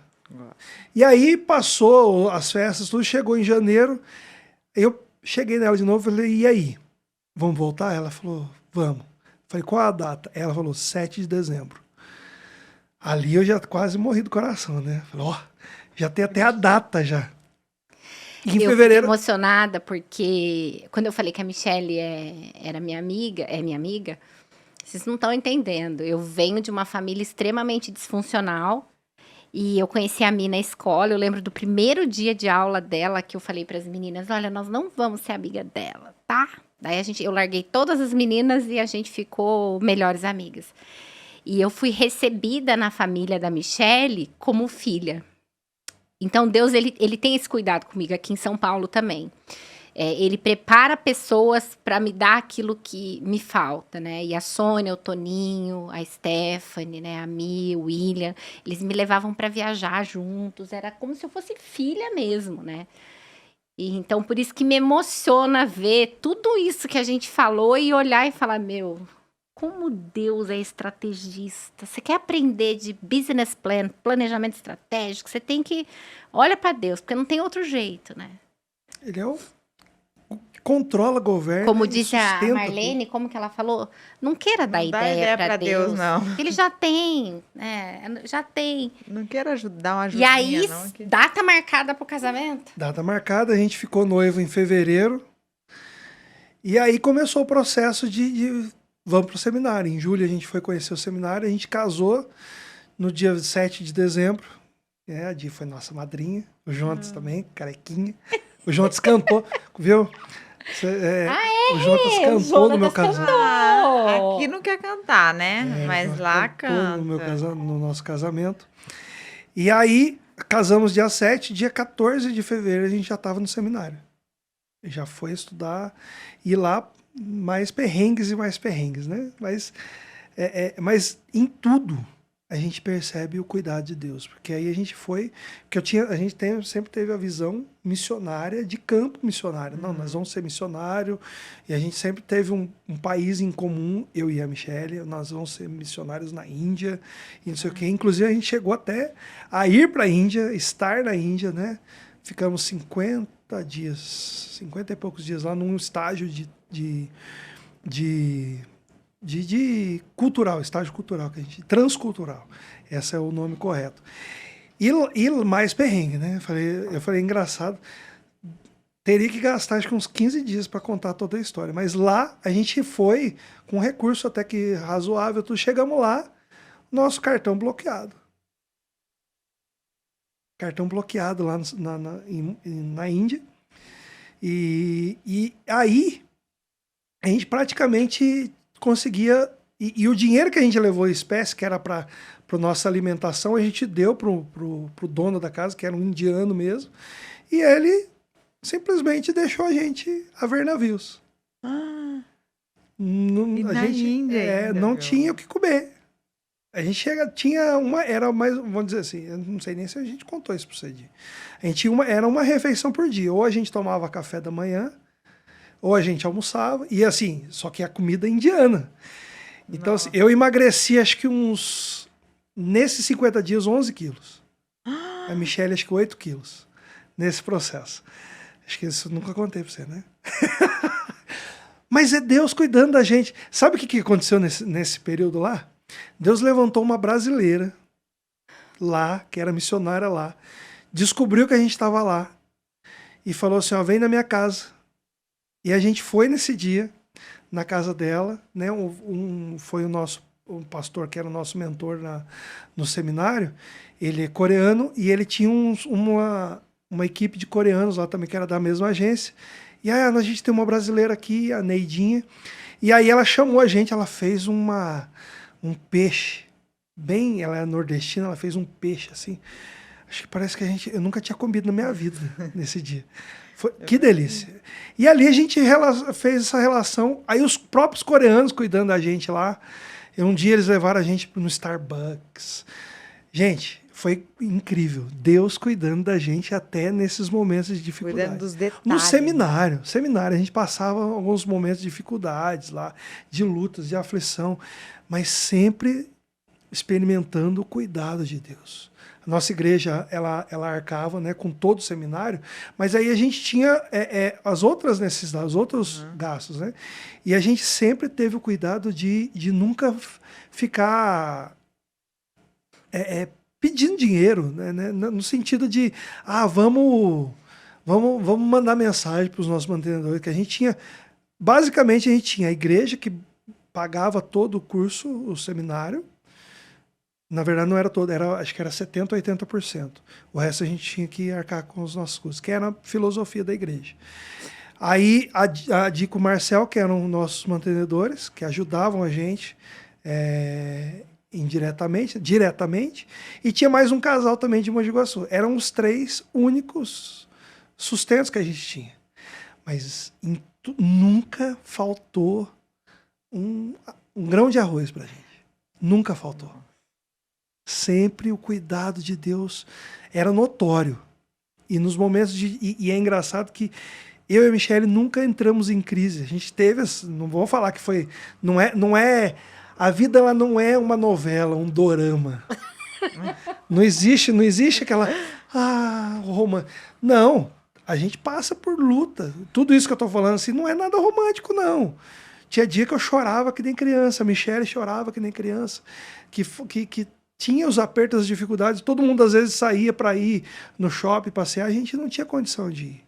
E aí passou as festas, tudo chegou em janeiro. Eu cheguei nela de novo e falei, e aí? Vamos voltar? Ela falou, vamos. Falei, qual a data? Ela falou, 7 de dezembro. Ali eu já quase morri do coração, né? Falei, ó, já tem até a data já. E em fevereiro... fiquei emocionada porque quando eu falei que a Michelle era minha amiga, vocês não estão entendendo. Eu venho de uma família extremamente disfuncional e eu conheci a Mi na escola. Eu lembro do primeiro dia de aula dela que eu falei para as meninas, olha, nós não vamos ser amiga dela, tá? Daí eu larguei todas as meninas e a gente ficou melhores amigas. E eu fui recebida na família da Michelle como filha. Então, Deus, ele tem esse cuidado comigo aqui em São Paulo também. Ele prepara pessoas para me dar aquilo que me falta, né? E a Sônia, o Toninho, a Stephanie, né? A Mi, o William, eles me levavam para viajar juntos. Era como se eu fosse filha mesmo, né? E, então, por isso que me emociona ver tudo isso que a gente falou e olhar e falar, meu... Como Deus é estrategista. Você quer aprender de business plan, planejamento estratégico, você tem que... Olha para Deus, porque não tem outro jeito, né? Ele é o controla, governa. Como disse a Marlene, como que ela falou? Não queira dar ideia para Deus, não. Ele já tem, já tem. Não quero dar uma ajudinha, e aí, não. Data marcada pro casamento? Data marcada, a gente ficou noivo em fevereiro. E aí começou o processo de vamos pro seminário. Em julho a gente foi conhecer o seminário, a gente casou no dia 7 de dezembro. A Di foi nossa madrinha, o Jontas também, carequinha. O Jontas cantou, viu? O Jontas cantou no meu casamento. Aqui não quer cantar, né? Mas lá canta. No nosso casamento. E aí, casamos dia 7, dia 14 de fevereiro a gente já estava no seminário. Já foi estudar e lá mais perrengues, né? Mas em tudo a gente percebe o cuidado de Deus, porque aí a gente foi, porque a gente sempre teve a visão missionária, de campo missionário. Não, nós vamos ser missionário, e a gente sempre teve um país em comum, eu e a Michelle, nós vamos ser missionários na Índia, e não sei o quê. Inclusive a gente chegou até a ir para a Índia, estar na Índia, né? Ficamos 50 e poucos dias lá num estágio de cultural, estágio cultural, transcultural. Esse é o nome correto. E mais perrengue, né? Eu falei, engraçado, teria que gastar acho que uns 15 dias para contar toda a história. Mas lá a gente foi com recurso até que razoável, tudo. Chegamos lá, nosso cartão bloqueado. Cartão bloqueado lá na Índia. E aí a gente praticamente conseguia... E o dinheiro que a gente levou em espécie, que era para nossa alimentação, a gente deu pro dono da casa, que era um indiano mesmo. E ele simplesmente deixou a gente a ver navios. E A na gente Índia ainda, não meu. tinha o que comer. A gente tinha uma, era mais, vamos dizer assim, eu não sei nem se a gente contou isso para você. A gente tinha era uma refeição por dia. Ou a gente tomava café da manhã, ou a gente almoçava. E assim, só que a comida indiana. Então, assim, eu emagreci acho que nesses 50 dias, 11 quilos. A Michelle acho que 8 quilos. Nesse processo. Acho que isso eu nunca contei para você, né? Mas é Deus cuidando da gente. Sabe o que aconteceu nesse período lá? Deus levantou uma brasileira lá, que era missionária lá, descobriu que a gente estava lá e falou assim, ó, vem na minha casa. E a gente foi nesse dia na casa dela, né? Foi o pastor que era o nosso mentor no seminário. Ele é coreano e ele tinha uma equipe de coreanos lá também, que era da mesma agência. E aí a gente tem uma brasileira aqui, a Neidinha, e aí ela chamou a gente, ela fez um peixe, ela é nordestina, ela fez um peixe assim, acho que parece que eu nunca tinha comido na minha vida nesse dia. Que delícia. E ali a gente fez essa relação, aí os próprios coreanos cuidando da gente lá, e um dia eles levaram a gente no Starbucks. Gente, foi incrível. Deus cuidando da gente até nesses momentos de dificuldade. Cuidando dos detalhes. No seminário, a gente passava alguns momentos de dificuldades lá, de lutas, de aflição, mas sempre experimentando o cuidado de Deus. A nossa igreja, ela arcava, né, com todo o seminário, mas aí a gente tinha as outras necessidades, os outros gastos, né? E a gente sempre teve o cuidado de nunca ficar pedindo dinheiro, né, no sentido de, vamos mandar mensagem para os nossos mantenedores, que a gente tinha, basicamente a gente tinha a igreja que pagava todo o curso, o seminário. Na verdade não era todo, acho que era 70% ou 80%. O resto a gente tinha que arcar com os nossos custos, que era a filosofia da igreja. Aí a Dico e o Marcel, que eram nossos mantenedores, que ajudavam a gente diretamente, e tinha mais um casal também de Mogi Guaçu. Eram os 3 únicos sustentos que a gente tinha. Mas nunca faltou um grão de arroz pra gente. Nunca faltou. Sempre o cuidado de Deus era notório. E nos momentos e é engraçado que eu e a Michelle nunca entramos em crise. A gente teve, não vou falar que foi, não é a vida, ela não é uma novela, um dorama. Não existe aquela romance. Não, a gente passa por luta. Tudo isso que eu tô falando assim não é nada romântico, não. Tinha dia que eu chorava que nem criança, a Michelle chorava que nem criança, que tinha os apertos, as dificuldades, todo mundo às vezes saía para ir no shopping, passear, a gente não tinha condição de ir.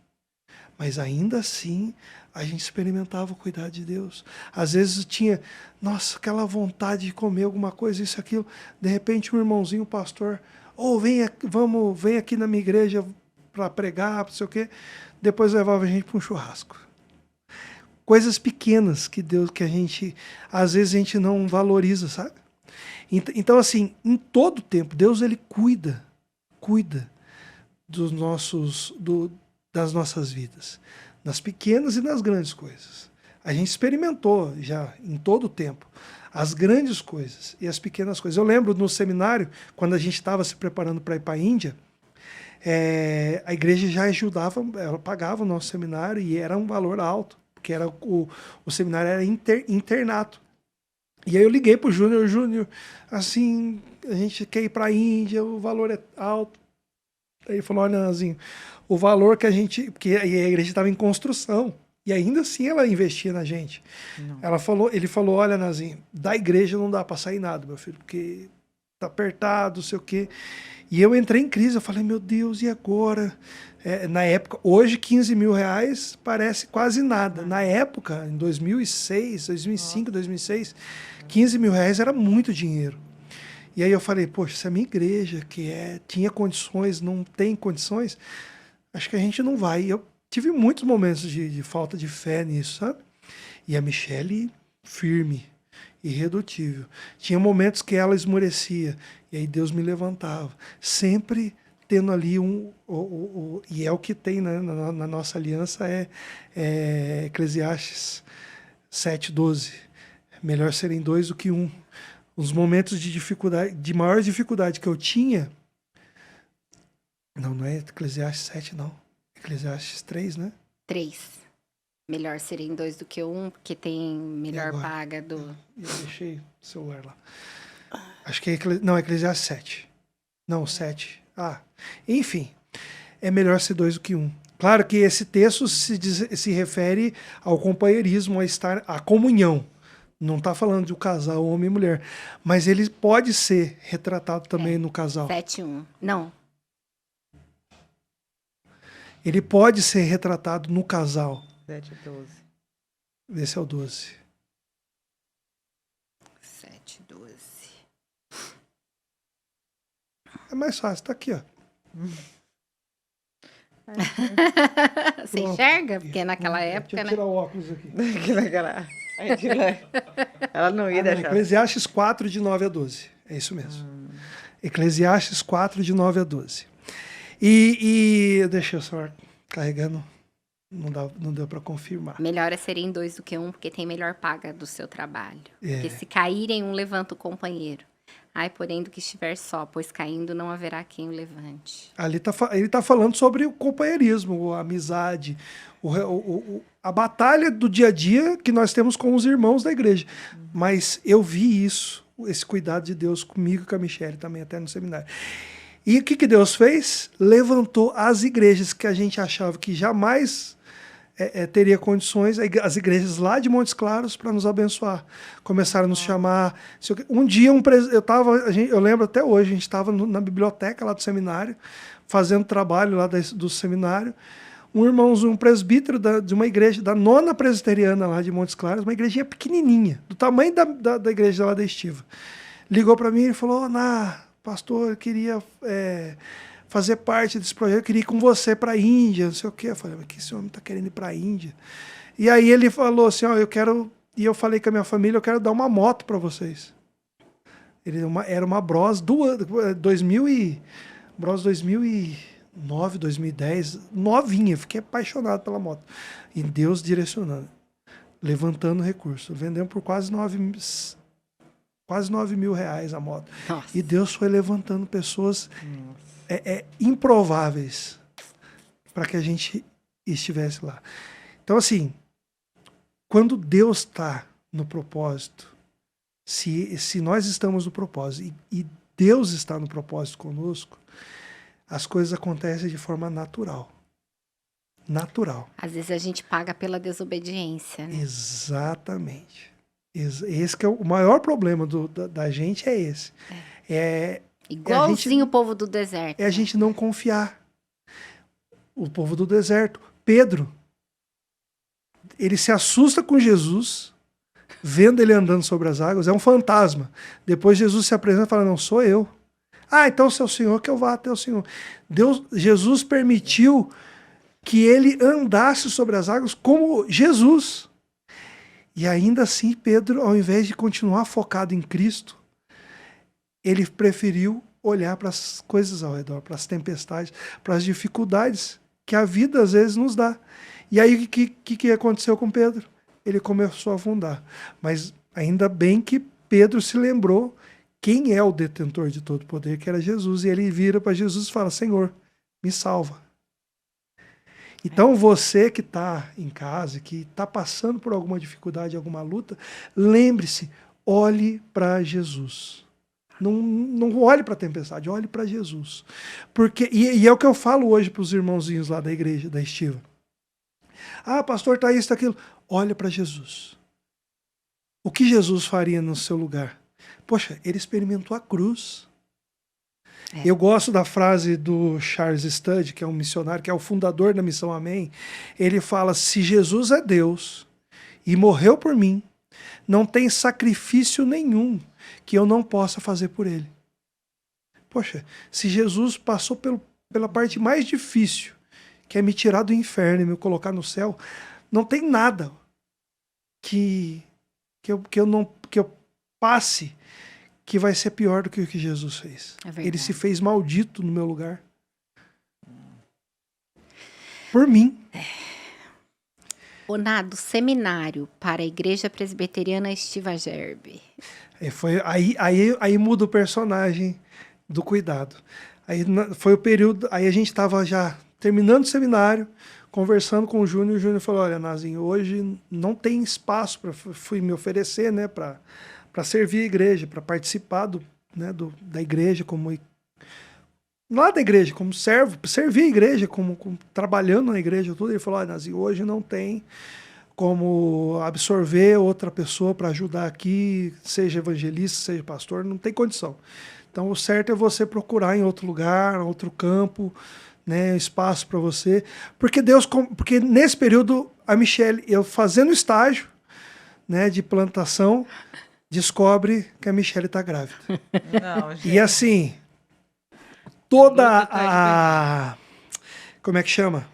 Mas ainda assim, a gente experimentava o cuidado de Deus. Às vezes tinha, aquela vontade de comer alguma coisa, isso, aquilo. De repente um irmãozinho, um pastor, vem aqui na minha igreja para pregar, não sei o quê. Depois levava a gente para um churrasco. Coisas pequenas que às vezes a gente não valoriza, sabe? Então, assim, em todo tempo, Deus ele cuida das nossas vidas, nas pequenas e nas grandes coisas. A gente experimentou já em todo o tempo as grandes coisas e as pequenas coisas. Eu lembro no seminário, quando a gente estava se preparando para ir para a Índia, a igreja já ajudava, ela pagava o nosso seminário e era um valor alto, porque era o seminário era internato. E aí eu liguei pro Júnior, assim, a gente quer ir para a Índia, o valor é alto. Aí ele falou, olha, Nanzinho, o valor que porque a igreja estava em construção, e ainda assim ela investia na gente. Ele falou, olha, Nanzinho, da igreja não dá para sair nada, meu filho, porque tá apertado, não sei o quê. E eu entrei em crise, eu falei, meu Deus, e agora? Na época, hoje 15 mil reais parece quase nada. Na época, em 2006, 2005, 2006, 15 mil reais era muito dinheiro. E aí eu falei, poxa, se a minha igreja, tinha condições, não tem condições, acho que a gente não vai. E eu tive muitos momentos de falta de fé nisso, sabe? E a Michelle, firme, irredutível. Tinha momentos que ela esmorecia, e aí Deus me levantava. Sempre tendo ali e é o que tem, né, na nossa aliança, Eclesiastes 7:12. Melhor serem dois do que um. Os momentos de dificuldade, de maior dificuldade que eu tinha. Não é Eclesiastes 7, não. Eclesiastes 3, né? 3. Melhor serem 2 do que 1, porque tem melhor agora? paga do... Eu deixei o celular lá. Acho que é Eclesiastes 7. Não, 7. Enfim. É melhor ser 2 do que 1. Claro que esse texto se refere ao companheirismo, à comunhão. Não está falando de um casal, homem e mulher. Mas ele pode ser retratado também no casal. 7:1. Não. Ele pode ser retratado no casal. 7:12. Esse é o 12. 7:12. É mais fácil, tá aqui, ó. Você enxerga? Porque naquela época, Deixa eu né? tirar o óculos aqui. Ela não ia deixar. Eclesiastes 4, de 9 a 12. É isso mesmo. Eclesiastes 4, de 9 a 12. E deixa eu só carregando. Não deu para confirmar. Melhor é serem 2 do que 1, porque tem melhor paga do seu trabalho. É. Porque se caírem, um levanta o companheiro. Ai, porém, do que estiver só, pois caindo não haverá quem o levante. Ali ele tá falando sobre o companheirismo, a amizade, a batalha do dia a dia que nós temos com os irmãos da igreja. Mas eu vi isso, esse cuidado de Deus comigo e com a Michelle também, até no seminário. E o que Deus fez? Levantou as igrejas que a gente achava que jamais teria condições, as igrejas lá de Montes Claros, para nos abençoar. Começaram a nos chamar. Um dia, eu lembro até hoje, a gente estava na biblioteca lá do seminário, fazendo trabalho lá do seminário. Um irmãozinho, um presbítero de uma igreja, da nona presbiteriana lá de Montes Claros, uma igrejinha pequenininha, do tamanho da igreja lá da Estiva. Ligou para mim e falou: pastor, eu queria fazer parte desse projeto, eu queria ir com você para a Índia, não sei o quê. Eu falei: mas que esse homem está querendo ir para a Índia? E aí ele falou assim: e eu falei com a minha família, eu quero dar uma moto para vocês. Era uma Bros 2009, 2010, novinha, fiquei apaixonado pela moto. E Deus direcionando, levantando recursos. Vendemos por quase 9 mil reais a moto. Nossa. E Deus foi levantando pessoas improváveis para que a gente estivesse lá. Então, assim, quando Deus está no propósito, se nós estamos no propósito e Deus está no propósito conosco, as coisas acontecem de forma natural. Natural. Às vezes a gente paga pela desobediência, né? Exatamente. Esse que é o maior problema da gente, é esse. Igualzinho o povo do deserto. É a gente não confiar. O povo do deserto. Pedro, ele se assusta com Jesus, vendo ele andando sobre as águas, é um fantasma. Depois Jesus se apresenta e fala: não, sou eu. Então se é o Senhor, que eu vá até o Senhor. Jesus permitiu que ele andasse sobre as águas como Jesus. E ainda assim, Pedro, ao invés de continuar focado em Cristo, ele preferiu olhar para as coisas ao redor, para as tempestades, para as dificuldades que a vida às vezes nos dá. E aí o que aconteceu com Pedro? Ele começou a afundar. Mas ainda bem que Pedro se lembrou quem é o detentor de todo poder, que era Jesus. E ele vira para Jesus e fala: Senhor, me salva. Então você que está em casa, que está passando por alguma dificuldade, alguma luta, lembre-se, olhe para Jesus. Não olhe para a tempestade, olhe para Jesus. E é o que eu falo hoje para os irmãozinhos lá da igreja, da Estiva. Pastor, tá isso, tá aquilo. Olha para Jesus. O que Jesus faria no seu lugar? Poxa, ele experimentou a cruz. Eu gosto da frase do Charles Studd, que é um missionário, que é o fundador da Missão Amém. Ele fala: se Jesus é Deus e morreu por mim, não tem sacrifício nenhum que eu não possa fazer por ele. Poxa, se Jesus passou pela parte mais difícil, que é me tirar do inferno e me colocar no céu, não tem nada que eu passe que vai ser pior do que o que Jesus fez. Ele se fez maldito no meu lugar. por mim. O Nado, seminário para a Igreja Presbiteriana Estiva Gerbe. Aí muda o personagem do cuidado. Foi o período. Aí a gente estava já terminando o seminário, conversando com o Júnior. E o Júnior falou: olha, Nazinho, hoje não tem espaço para. Fui me oferecer, né, para servir a igreja, para participar da igreja como. Lá da igreja, como servo, servir a igreja, como trabalhando na igreja, tudo. Ele falou: olha, Nazinho, hoje não tem como absorver outra pessoa para ajudar aqui, seja evangelista, seja pastor, não tem condição. Então, o certo é você procurar em outro lugar, outro campo, né, espaço para você. Porque nesse período, a Michele, eu fazendo estágio, né, de plantação, descobre que a Michele está grávida. Não, gente. E assim, toda a... Como é que chama?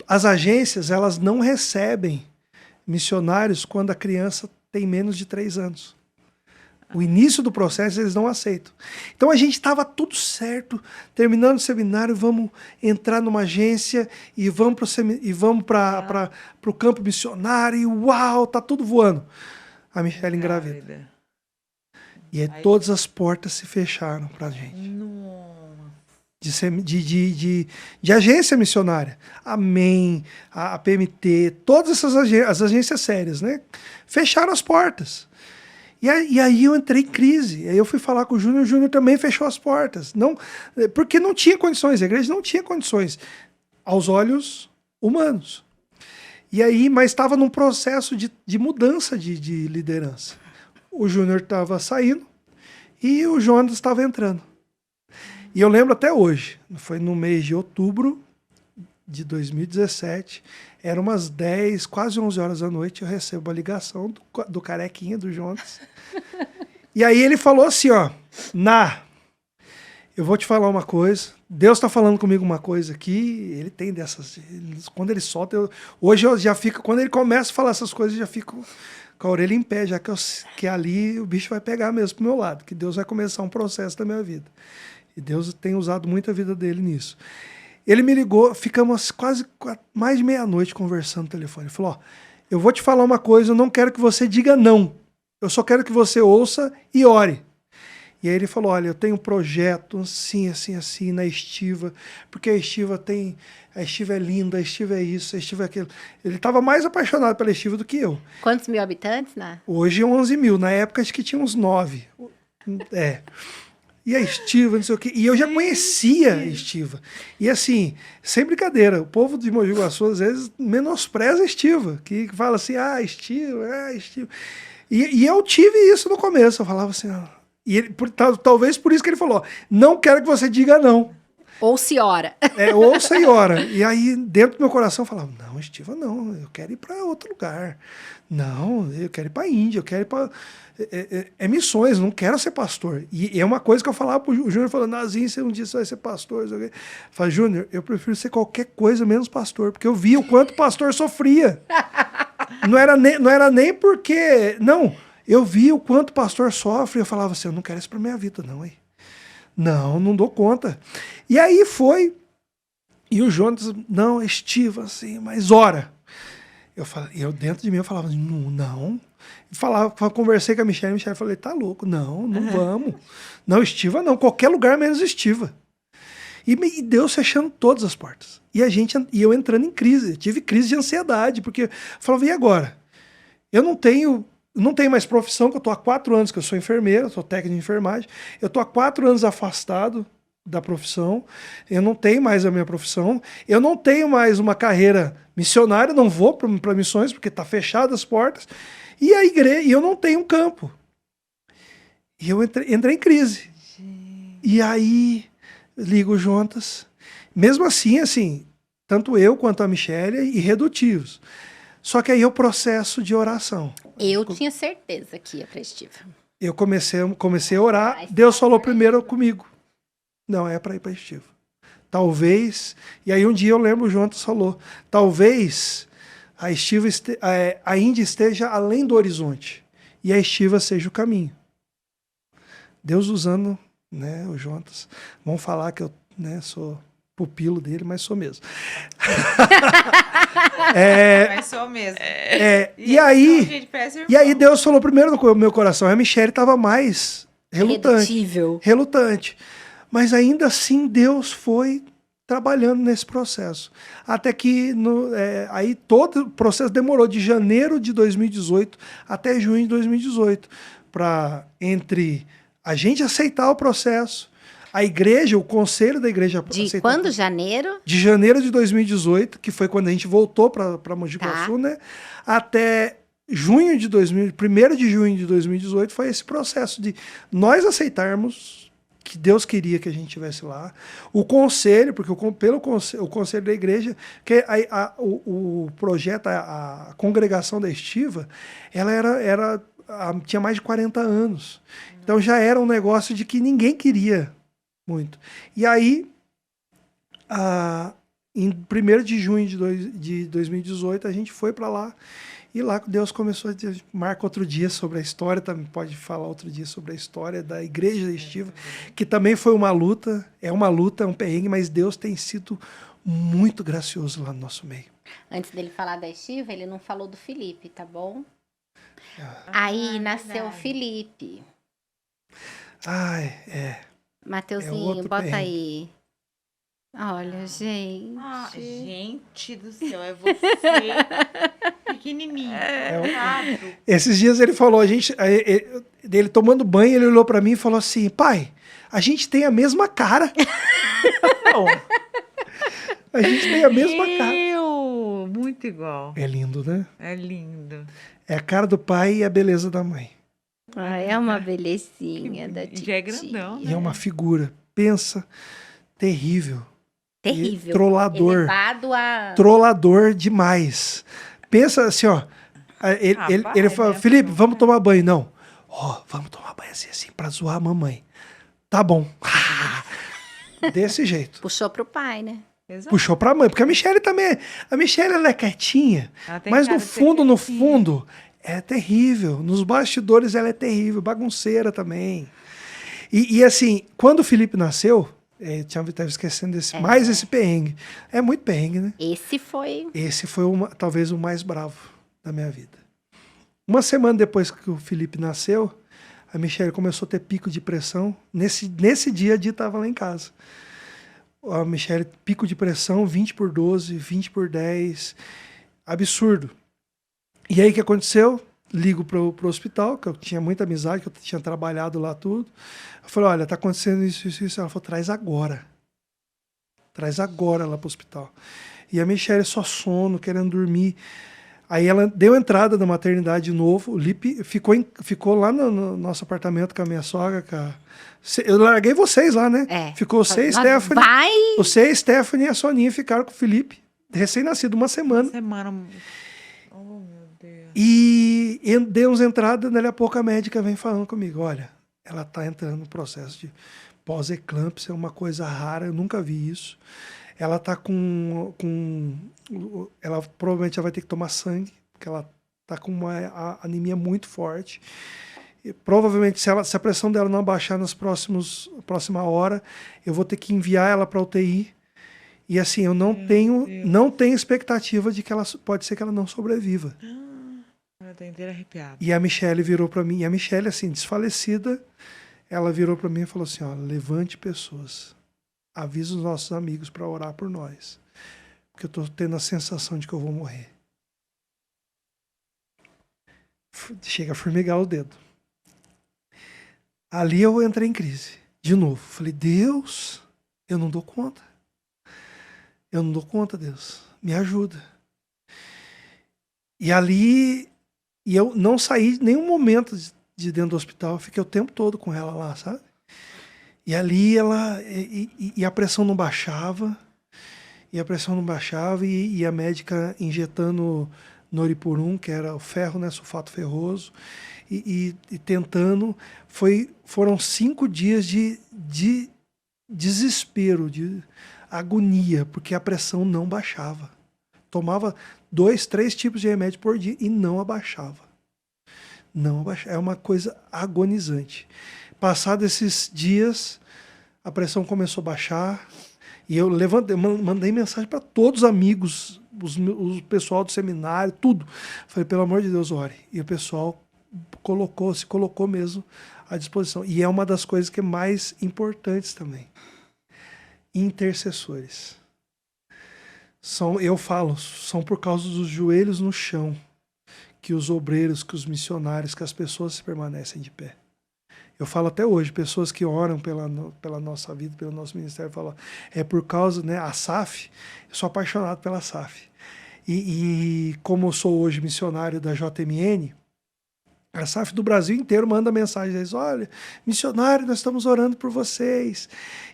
As agências, elas não recebem missionários quando a criança tem menos de 3 anos. O início do processo eles não aceitam. Então a gente estava tudo certo, terminando o seminário, vamos entrar numa agência e vamos para o campo missionário, e uau, tá tudo voando. A Michele engravida. E aí todas as portas se fecharam para a gente. De agência missionária. Amém, a PMT, todas as agências sérias, né? Fecharam as portas. E aí eu entrei em crise. Aí eu fui falar com o Júnior também fechou as portas. Porque não tinha condições, a igreja não tinha condições, aos olhos humanos. E aí, mas estava num processo de mudança de liderança. O Júnior estava saindo e o Jonas estava entrando. E eu lembro até hoje, foi no mês de outubro de 2017, eram umas 10, quase 11 horas da noite, eu recebo a ligação do carequinha, do Jonas. E aí ele falou assim, ó, eu vou te falar uma coisa, Deus está falando comigo uma coisa aqui, ele tem dessas, quando ele solta, hoje eu já fico, quando ele começa a falar essas coisas, eu já fico com a orelha em pé, já que ali o bicho vai pegar mesmo pro meu lado, que Deus vai começar um processo da minha vida. E Deus tem usado muito a vida dele nisso. Ele me ligou, ficamos quase mais de meia-noite conversando no telefone. Ele falou, ó, eu vou te falar uma coisa, eu não quero que você diga não. Eu só quero que você ouça e ore. E aí ele falou, olha, eu tenho um projeto assim, assim, assim, na Estiva, porque a Estiva é linda, a Estiva é isso, a Estiva é aquilo. Ele estava mais apaixonado pela Estiva do que eu. Quantos mil habitantes, né? Hoje é 11 mil, na época acho que tinha uns 9. E a Estiva, não sei o quê. E eu já conhecia a Estiva. E assim, sem brincadeira, o povo de Mogi Guaçu às vezes menospreza a Estiva, que fala assim, Estiva. E eu tive isso no começo, eu falava assim, talvez por isso que ele falou, não quero que você diga não. Ouça e ora. Ouça e ora. E aí, dentro do meu coração, eu falava, não, Estiva não, eu quero ir para outro lugar. Não, eu quero ir para a Índia, eu quero ir para... missões, não quero ser pastor. E é uma coisa que eu falava pro Júnior, falando, Nazinho, você um dia você vai ser pastor. Eu falei, Júnior, eu prefiro ser qualquer coisa menos pastor, porque eu vi o quanto o pastor sofria. Não era nem porque... Não, eu vi o quanto o pastor sofre, eu falava assim, eu não quero isso para minha vida, não, hein? Não dou conta. E aí foi, e o Jonas, não, Estiva, assim, mas ora. Eu dentro de mim, eu falava, não. Conversei com a Michele, falei, tá louco, não vamos. Não, Estiva não, qualquer lugar menos Estiva. E Deus fechando todas as portas. E eu entrando em crise, tive crise de ansiedade, porque eu falava, e agora? Eu não tenho mais profissão, que eu tô há 4 anos que eu sou enfermeiro, sou técnico de enfermagem, eu tô há 4 anos afastado da profissão, eu não tenho mais a minha profissão, eu não tenho mais uma carreira missionária, não vou para missões, porque tá fechadas as portas, e a igreja, e eu não tenho um campo. E eu entrei em crise. Gente. E aí, ligo o Jonas, mesmo assim, tanto eu quanto a Michele, irredutíveis. Só que aí é o processo de oração. Eu tinha certeza que ia para Estiva. Eu comecei a orar, Deus falou primeiro comigo. Não, é para ir para Estiva. Talvez, e aí um dia eu lembro, o Jonas falou, talvez a Estiva a Índia esteja além do horizonte e a Estiva seja o caminho. Deus usando, né, o Jonas. Vamos falar que eu, né, sou pupilo dele, mas sou mesmo. Mas sou mesmo. E aí, gente, parece e aí Deus falou primeiro no meu coração. A Michelle estava mais Irredutível. relutante. Mas ainda assim Deus foi trabalhando nesse processo. Até que aí todo o processo demorou de janeiro de 2018 até junho de 2018. Entre a gente aceitar o processo, a igreja, o conselho da igreja De aceitar quando? Janeiro? de janeiro de 2018, que foi quando a gente voltou para Mogi Guaçu, Tá. né? Até junho de 1º de junho de 2018 foi esse processo de nós aceitarmos que Deus queria que a gente estivesse lá. O conselho, porque o conselho da igreja, que o projeto, a congregação da Estiva, ela tinha mais de 40 anos. Então já era um negócio de que ninguém queria muito. E aí, em 1º de junho de 2018, a gente foi para lá. E lá Deus começou a dizer, marca outro dia sobre a história, também pode falar outro dia sobre a história da igreja da Estiva, que também foi uma luta, é um perrengue, mas Deus tem sido muito gracioso lá no nosso meio. Antes dele falar da Estiva, ele não falou do Felipe, tá bom? Aí nasceu o verdade. Felipe. Ai, Mateuzinho, outro bota perrengue. aí. Olha, gente. Gente do céu, é você pequenininho. Esses dias ele falou, ele tomando banho, ele olhou para mim e falou assim, pai, a gente tem a mesma cara. A gente tem a mesma cara. Muito igual. É lindo, né? É lindo. É a cara do pai e a beleza da mãe. Ah, é uma belezinha da Já é titia. grandão, E é uma figura, pensa, terrível. Terrível. Trollador. Elevado a... Trollador demais. Pensa assim, ó. Ele fala, né? Felipe, vamos tomar banho. Não. Ó, vamos tomar banho assim, pra zoar a mamãe. Tá bom. Desse jeito. Puxou pro pai, né? Exato. Puxou pra mãe, porque a Michelle também. A Michelle, ela é quietinha, Ela tem mas cara no de ser fundo, quietinha. é terrível. Nos bastidores, ela é terrível, bagunceira também. E assim, quando o Felipe nasceu, estava esquecendo mais esse perrengue. É muito perrengue, né? Esse foi... Esse foi talvez o mais bravo da minha vida. Uma semana depois que o Felipe nasceu, a Michelle começou a ter pico de pressão. Nesse dia, a Di estava lá em casa. A Michelle, pico de pressão, 20/12, 20/10. Absurdo. E aí, o que aconteceu? Ligo pro hospital, que eu tinha muita amizade, que eu tinha trabalhado lá tudo. Eu falei, olha, tá acontecendo isso, isso, isso. Ela falou, traz agora. Traz agora lá pro hospital. E a Michelle só sono, querendo dormir. Aí ela deu entrada na maternidade de novo. O Lipe ficou lá no nosso apartamento com a minha sogra. Eu larguei vocês lá, né? Ficou você, Stephanie. Vai! Você, Stephanie e a Soninha ficaram com o Felipe, recém-nascido, uma semana. Oh, meu Deus. E demos entrada, dali a pouco a médica vem falando comigo, olha, ela tá entrando no processo de pós-eclâmpsia, é uma coisa rara, eu nunca vi isso. Ela tá ela provavelmente já vai ter que tomar sangue, porque ela tá com uma anemia muito forte. E provavelmente, se a pressão dela não abaixar próxima hora, eu vou ter que enviar ela para UTI. E assim, eu não tenho expectativa de que pode ser que ela não sobreviva. Eu tô inteira arrepiada. E a Michelle virou para mim, e a Michelle, assim, desfalecida, ela virou para mim e falou assim, ó, levante pessoas, avisa os nossos amigos para orar por nós, porque eu tô tendo a sensação de que eu vou morrer. Chega a formigar o dedo. Ali eu entrei em crise, de novo. Falei, Deus, eu não dou conta. Eu não dou conta, Deus. Me ajuda. E ali, eu não saí nenhum momento de dentro do hospital. Eu fiquei o tempo todo com ela lá, sabe? E ali e a pressão não baixava. E a pressão não baixava. E a médica injetando Noripurum, que era o ferro, né? Sulfato ferroso. E tentando. Foram 5 dias de desespero, de agonia, porque a pressão não baixava. Tomava 2, 3 tipos de remédio por dia e não abaixava. Não abaixava. É uma coisa agonizante. Passados esses dias, a pressão começou a baixar E eu mandei mensagem para todos os amigos, o pessoal do seminário, tudo. Falei, pelo amor de Deus, ore. E o pessoal se colocou mesmo à disposição. E é uma das coisas que é mais importantes também. Intercessores. Eu falo, são por causa dos joelhos no chão que os obreiros, que os missionários, que as pessoas permanecem de pé. Eu falo até hoje, pessoas que oram pela nossa vida, pelo nosso ministério, falam, é por causa, né, a SAF, eu sou apaixonado pela SAF. E como eu sou hoje missionário da JMN, a SAF do Brasil inteiro manda mensagem, diz, olha, missionário, nós estamos orando por vocês.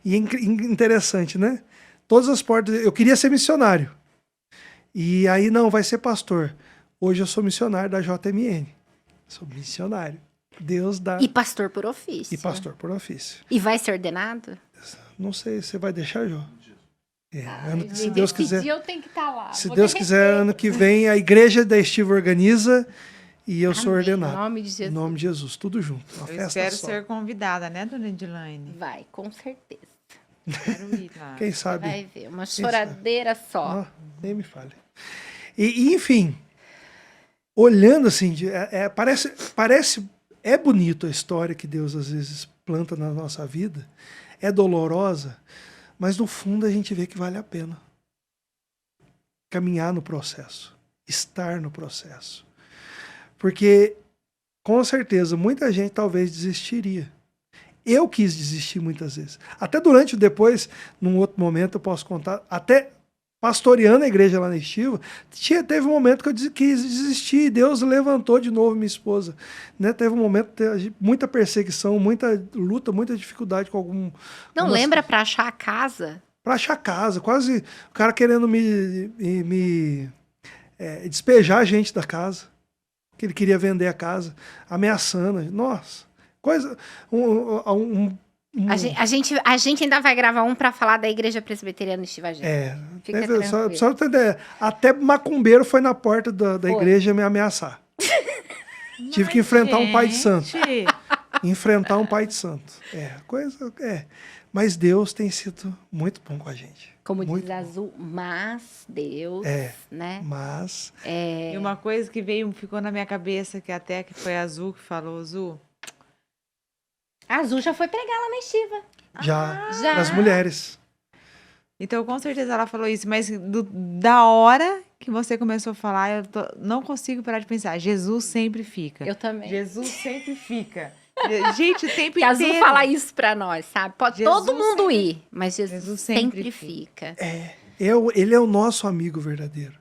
E é interessante, né? Todas as portas, eu queria ser missionário. E aí, não, vai ser pastor. Hoje eu sou missionário da JMN. Sou missionário. Deus dá. E pastor por ofício. E pastor por ofício. E vai ser ordenado? Não sei, você vai deixar, Jô? Se gente, Deus Esse quiser. dia eu tenho que estar lá. Se Vou Deus ter quiser, respeito. ano que vem, a igreja da Estiva organiza e eu sou Amém. ordenado. Em nome de Em Jesus. nome de Jesus, tudo junto. Uma Eu festa espero só. ser convidada, né, dona Edilane? Vai, com certeza. Quero ir lá. Quem sabe? Vai ver, uma choradeira só. Ah, nem me fale. Enfim, olhando assim, parece é bonito a história que Deus às vezes planta na nossa vida, é dolorosa, mas no fundo a gente vê que vale a pena caminhar no processo, estar no processo. Porque, com certeza, muita gente talvez desistiria. Eu quis desistir muitas vezes. Até durante, depois, num outro momento, eu posso contar, até pastoreando a igreja lá na Estiva, teve um momento que eu quis desistir, e Deus levantou de novo minha esposa. Né? Teve um momento, muita perseguição, muita luta, muita dificuldade com algum... Não algumas lembra coisas. pra achar a casa? Pra achar casa, quase o cara querendo despejar a gente da casa, que ele queria vender a casa, ameaçando. Nossa, coisa... A gente ainda vai gravar um pra falar da Igreja Presbiteriana Estiva Gênesis. Fica tranquilo. Só pra entender, até macumbeiro foi na porta da Foi. igreja me ameaçar. Tive que enfrentar um pai de santo. Gente, Enfrentar um pai de santo. Mas Deus tem sido muito bom com a gente. Como muito diz a Azul, mas Deus, né? Mas E uma coisa que ficou na minha cabeça, que foi a Azul que falou, Azul. A Azul já foi pregar lá na Estiva. já as mulheres. Então, com certeza ela falou isso, mas da hora que você começou a falar, não consigo parar de pensar. Jesus sempre fica. Eu também. Jesus sempre fica. Gente, o tempo Que a Azul inteiro. fala isso pra nós, sabe? Pode Jesus todo mundo sempre- ir, mas Jesus, Jesus sempre sempre fica. Ele é o nosso amigo verdadeiro.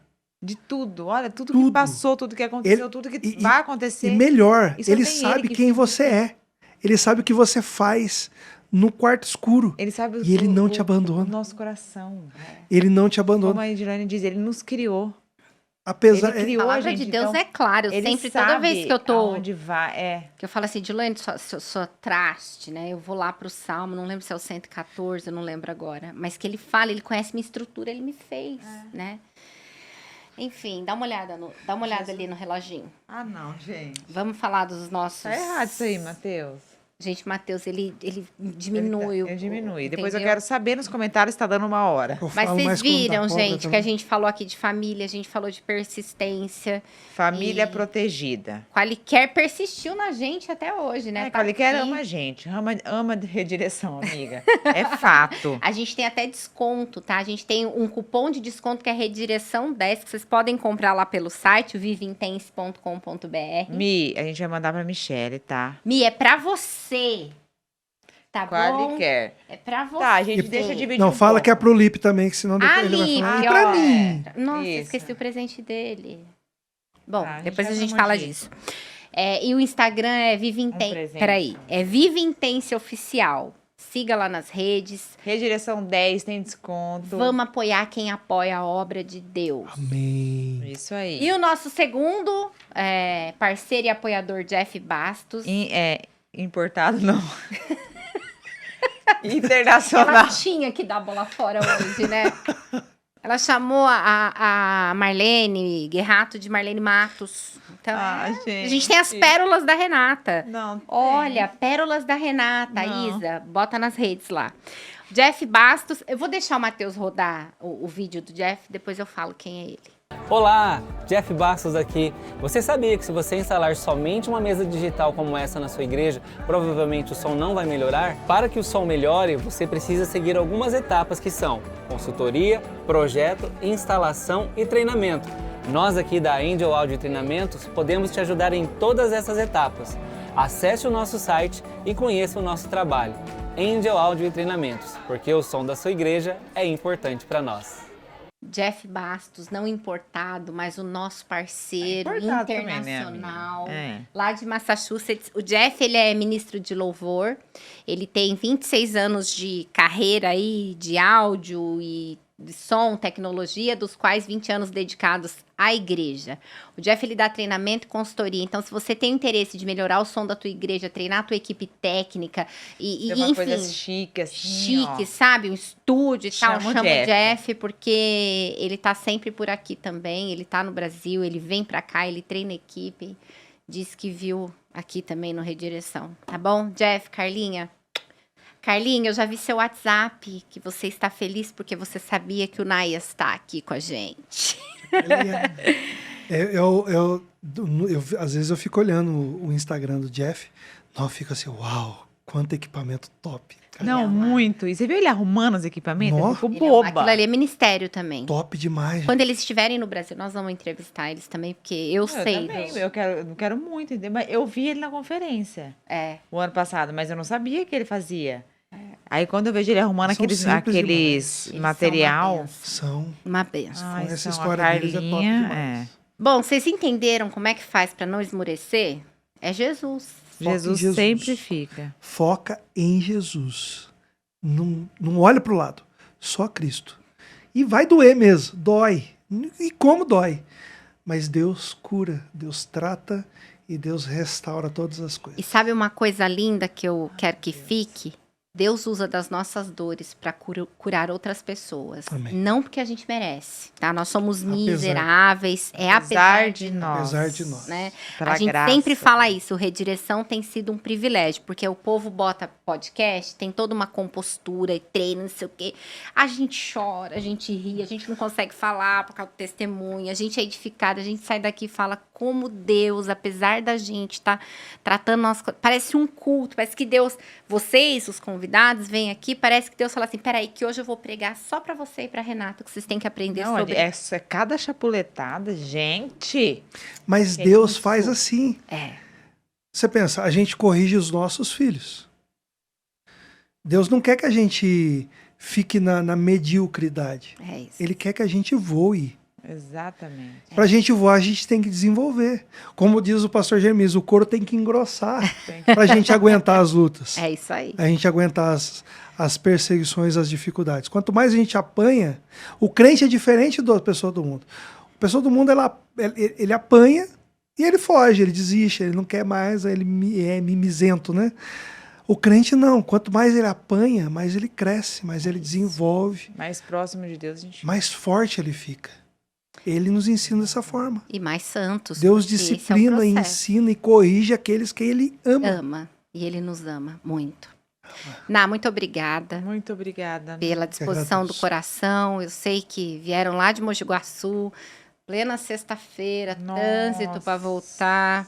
De tudo. Olha, tudo Tudo. que passou, tudo que aconteceu, tudo que vai acontecer. E melhor, E só ele tem sabe ele que quem fica. você é. Ele sabe o que você faz no quarto escuro. Ele sabe E ele não te abandona. o nosso coração. Ele não te abandona. Como a Edilane diz, ele nos criou. Apesar, Ele A criou palavra gente, de Deus então, é clara. Eu Ele sempre, sabe toda vez que eu tô... aonde vai, Que eu falo assim, Dilane, só traste, né? Eu vou lá pro Salmo, não lembro se é o 114, eu não lembro agora. Mas que ele fala, ele conhece minha estrutura, ele me fez, né? Enfim, dá uma olhada ali no reloginho. Ah, não, gente. Vamos falar dos nossos... Tá errado isso aí, Matheus. Gente, Matheus, ele diminui. Eu diminui. Depois eu entendeu? quero saber nos comentários se tá dando uma hora. eu Mas falo vocês mais como da viram, cobra gente, que também. a gente falou aqui de família, a gente falou de persistência. Família E- protegida. Qualiquer persistiu na gente até hoje, né? Tá Qualquer aqui. ama a gente. Ama de redireção, amiga. É fato. A gente tem até desconto, tá? A gente tem um cupom de desconto que é Redireção 10, que vocês podem comprar lá pelo site, o viveintense.com.br. Mi, a gente vai mandar pra Michelle, tá? Mi, é pra você. Tá bom? Qualquer. É pra você. Tá, a gente deixa dividir Não, um fala pouco. que é pro Lipe também, que senão depois ele vai Lipe, falar. E ó. pra mim? Nossa, Isso. esqueci o presente dele. Bom, Tá, a gente depois a vai gente tomar fala disso. disso. E o Instagram é Vive Intense. presente. Peraí, é Vive Intense Oficial. Siga lá nas redes. Redireção 10 tem desconto. Vamos apoiar quem apoia a obra de Deus. Amém. Isso aí. E o nosso segundo parceiro e apoiador, Jeff Bastos. Importado não. Internacional. Ela tinha que dar bola fora hoje, né? Ela chamou a Marlene Guerrato de Marlene Matos. Então, Ah, a gente tem as pérolas da Renata. Não. tem. Olha, pérolas da Renata, Não. Isa. Bota nas redes lá. Jeff Bastos, eu vou deixar o Matheus rodar o vídeo do Jeff, depois eu falo quem é ele. Olá, Jeff Bastos aqui. Você sabia que se você instalar somente uma mesa digital como essa na sua igreja, provavelmente o som não vai melhorar? Para que o som melhore, você precisa seguir algumas etapas que são consultoria, projeto, instalação e treinamento. Nós aqui da Angel Audio Treinamentos podemos te ajudar em todas essas etapas. Acesse o nosso site e conheça o nosso trabalho. Angel Audio Treinamentos, porque o som da sua igreja é importante para nós. Jeff Bastos, não importado, mas o nosso parceiro internacional, também, né? lá de Massachusetts. O Jeff, ele é ministro de louvor, ele tem 26 anos de carreira aí, de áudio e de som, tecnologia, dos quais 20 anos dedicados à igreja. O Jeff, ele dá treinamento e consultoria. Então, se você tem interesse de melhorar o som da tua igreja, treinar a tua equipe técnica e Uma enfim, coisa chique, assim, chique, sabe? Um estúdio e tal. Chama o Chama o Jeff. Jeff, porque ele tá sempre por aqui também. Ele tá no Brasil, ele vem pra cá, ele treina a equipe. Diz que viu aqui também no Redireção. Tá bom? Jeff, Carlinha? Carlinha, eu já vi seu WhatsApp, que você está feliz porque você sabia que o Nayas está aqui com a gente. Às vezes eu fico olhando o Instagram do Jeff, não, eu fico assim, uau, quanto equipamento top. Cara, Não, muito. E você viu ele arrumando os equipamentos? Nó. Ele ficou Aquilo boba. ali é ministério também. top demais. Quando eles estiverem no Brasil, nós vamos entrevistar eles também, porque eu sei. Também, dos- eu quero muito, entendeu? Mas eu vi ele na conferência É. o ano passado, mas eu não sabia que ele fazia. Aí quando eu vejo ele arrumando São aqueles simples aqueles Eles material. São, Uma benção. Ai, essa são história a deles é top Carlinha, demais. Bom, vocês entenderam como é que faz para não esmurecer? É Jesus. Foca em Jesus Jesus. sempre fica. Foca em Jesus. Não olha para o lado, só Cristo. E vai doer mesmo, dói. E como dói? Mas Deus cura, Deus trata e Deus restaura todas as E coisas. sabe uma coisa linda que eu quero que fique? Deus usa das nossas dores para curar outras pessoas. Amém. Não porque a gente merece, tá? Nós somos Apesar. miseráveis, é apesar de nós. Apesar de nós. Né? Pela A gente graça. sempre fala isso, o Redireção tem sido um privilégio, porque o povo bota podcast, tem toda uma compostura e treino, não sei o quê. A gente chora, a gente ri, a gente não consegue falar por causa do testemunho, a gente é edificado, a gente sai daqui e fala como Deus, apesar da gente estar tratando nós, parece um culto, parece que Deus, vocês, os convidados, vêm aqui, parece que Deus fala assim, peraí, que hoje eu vou pregar só pra você e pra Renata, que vocês têm que aprender Não, sobre... é cada chapuletada, gente. Mas É Deus isso. faz assim. É, Você pensa, a gente corrige os nossos filhos. Deus não quer que a gente fique na mediocridade. é isso. Ele quer que a gente voe. Exatamente. Para a gente voar, a gente tem que desenvolver. Como diz o pastor Jeremias, o couro tem que engrossar para a gente aguentar as lutas. É isso aí. A gente aguentar as perseguições, as dificuldades. Quanto mais a gente apanha, o crente é diferente da pessoa do mundo. A pessoa do mundo, ele apanha e ele foge, ele desiste, ele não quer mais, ele é mimizento, né? O crente não. Quanto mais ele apanha, mais ele cresce, mais ele desenvolve, Mais próximo de Deus a gente mais forte ele fica. Ele nos ensina dessa forma. E mais santos. Deus porque esse é o disciplina, processo. ensina e corrige aqueles que ele ama. Ama. E ele nos ama muito. Ná, muito obrigada Muito obrigada. pela disposição do agradeço. coração. Eu sei que vieram lá de Mogi Guaçu, plena sexta-feira, trânsito para voltar.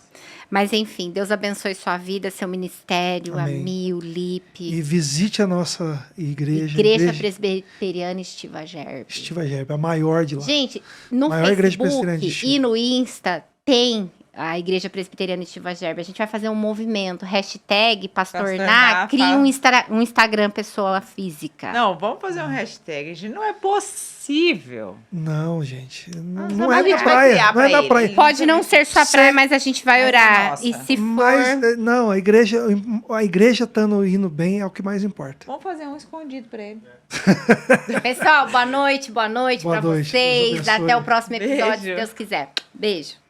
Mas enfim, Deus abençoe sua vida, seu ministério, Amém. a Mil, Lipe, E visite a nossa igreja. Igreja Presbiteriana Estiva Gerbe. Estiva Gerbe, a maior de lá. Gente, no Maior igreja presbiteriana de Facebook Estiva. e no Insta tem a Igreja Presbiteriana Estiva Gerbe. A gente vai fazer um movimento, hashtag Pastor Pastor Ná, Ná, cria um Instagram pessoa física. Não, vamos fazer um hashtag. Gente, não é possível. Não, gente. Não não, é a da gente vai praia. criar Não é pra da ele. praia. Pode não ser sua praia, mas a gente vai Mas é orar. nossa. E se for... Mas, não, a igreja estando indo bem é o que mais importa. Vamos fazer um escondido pra ele. Pessoal, boa noite Boa pra noite, Deus vocês. abençoe. Até o próximo episódio, se Beijo. Deus quiser. Beijo.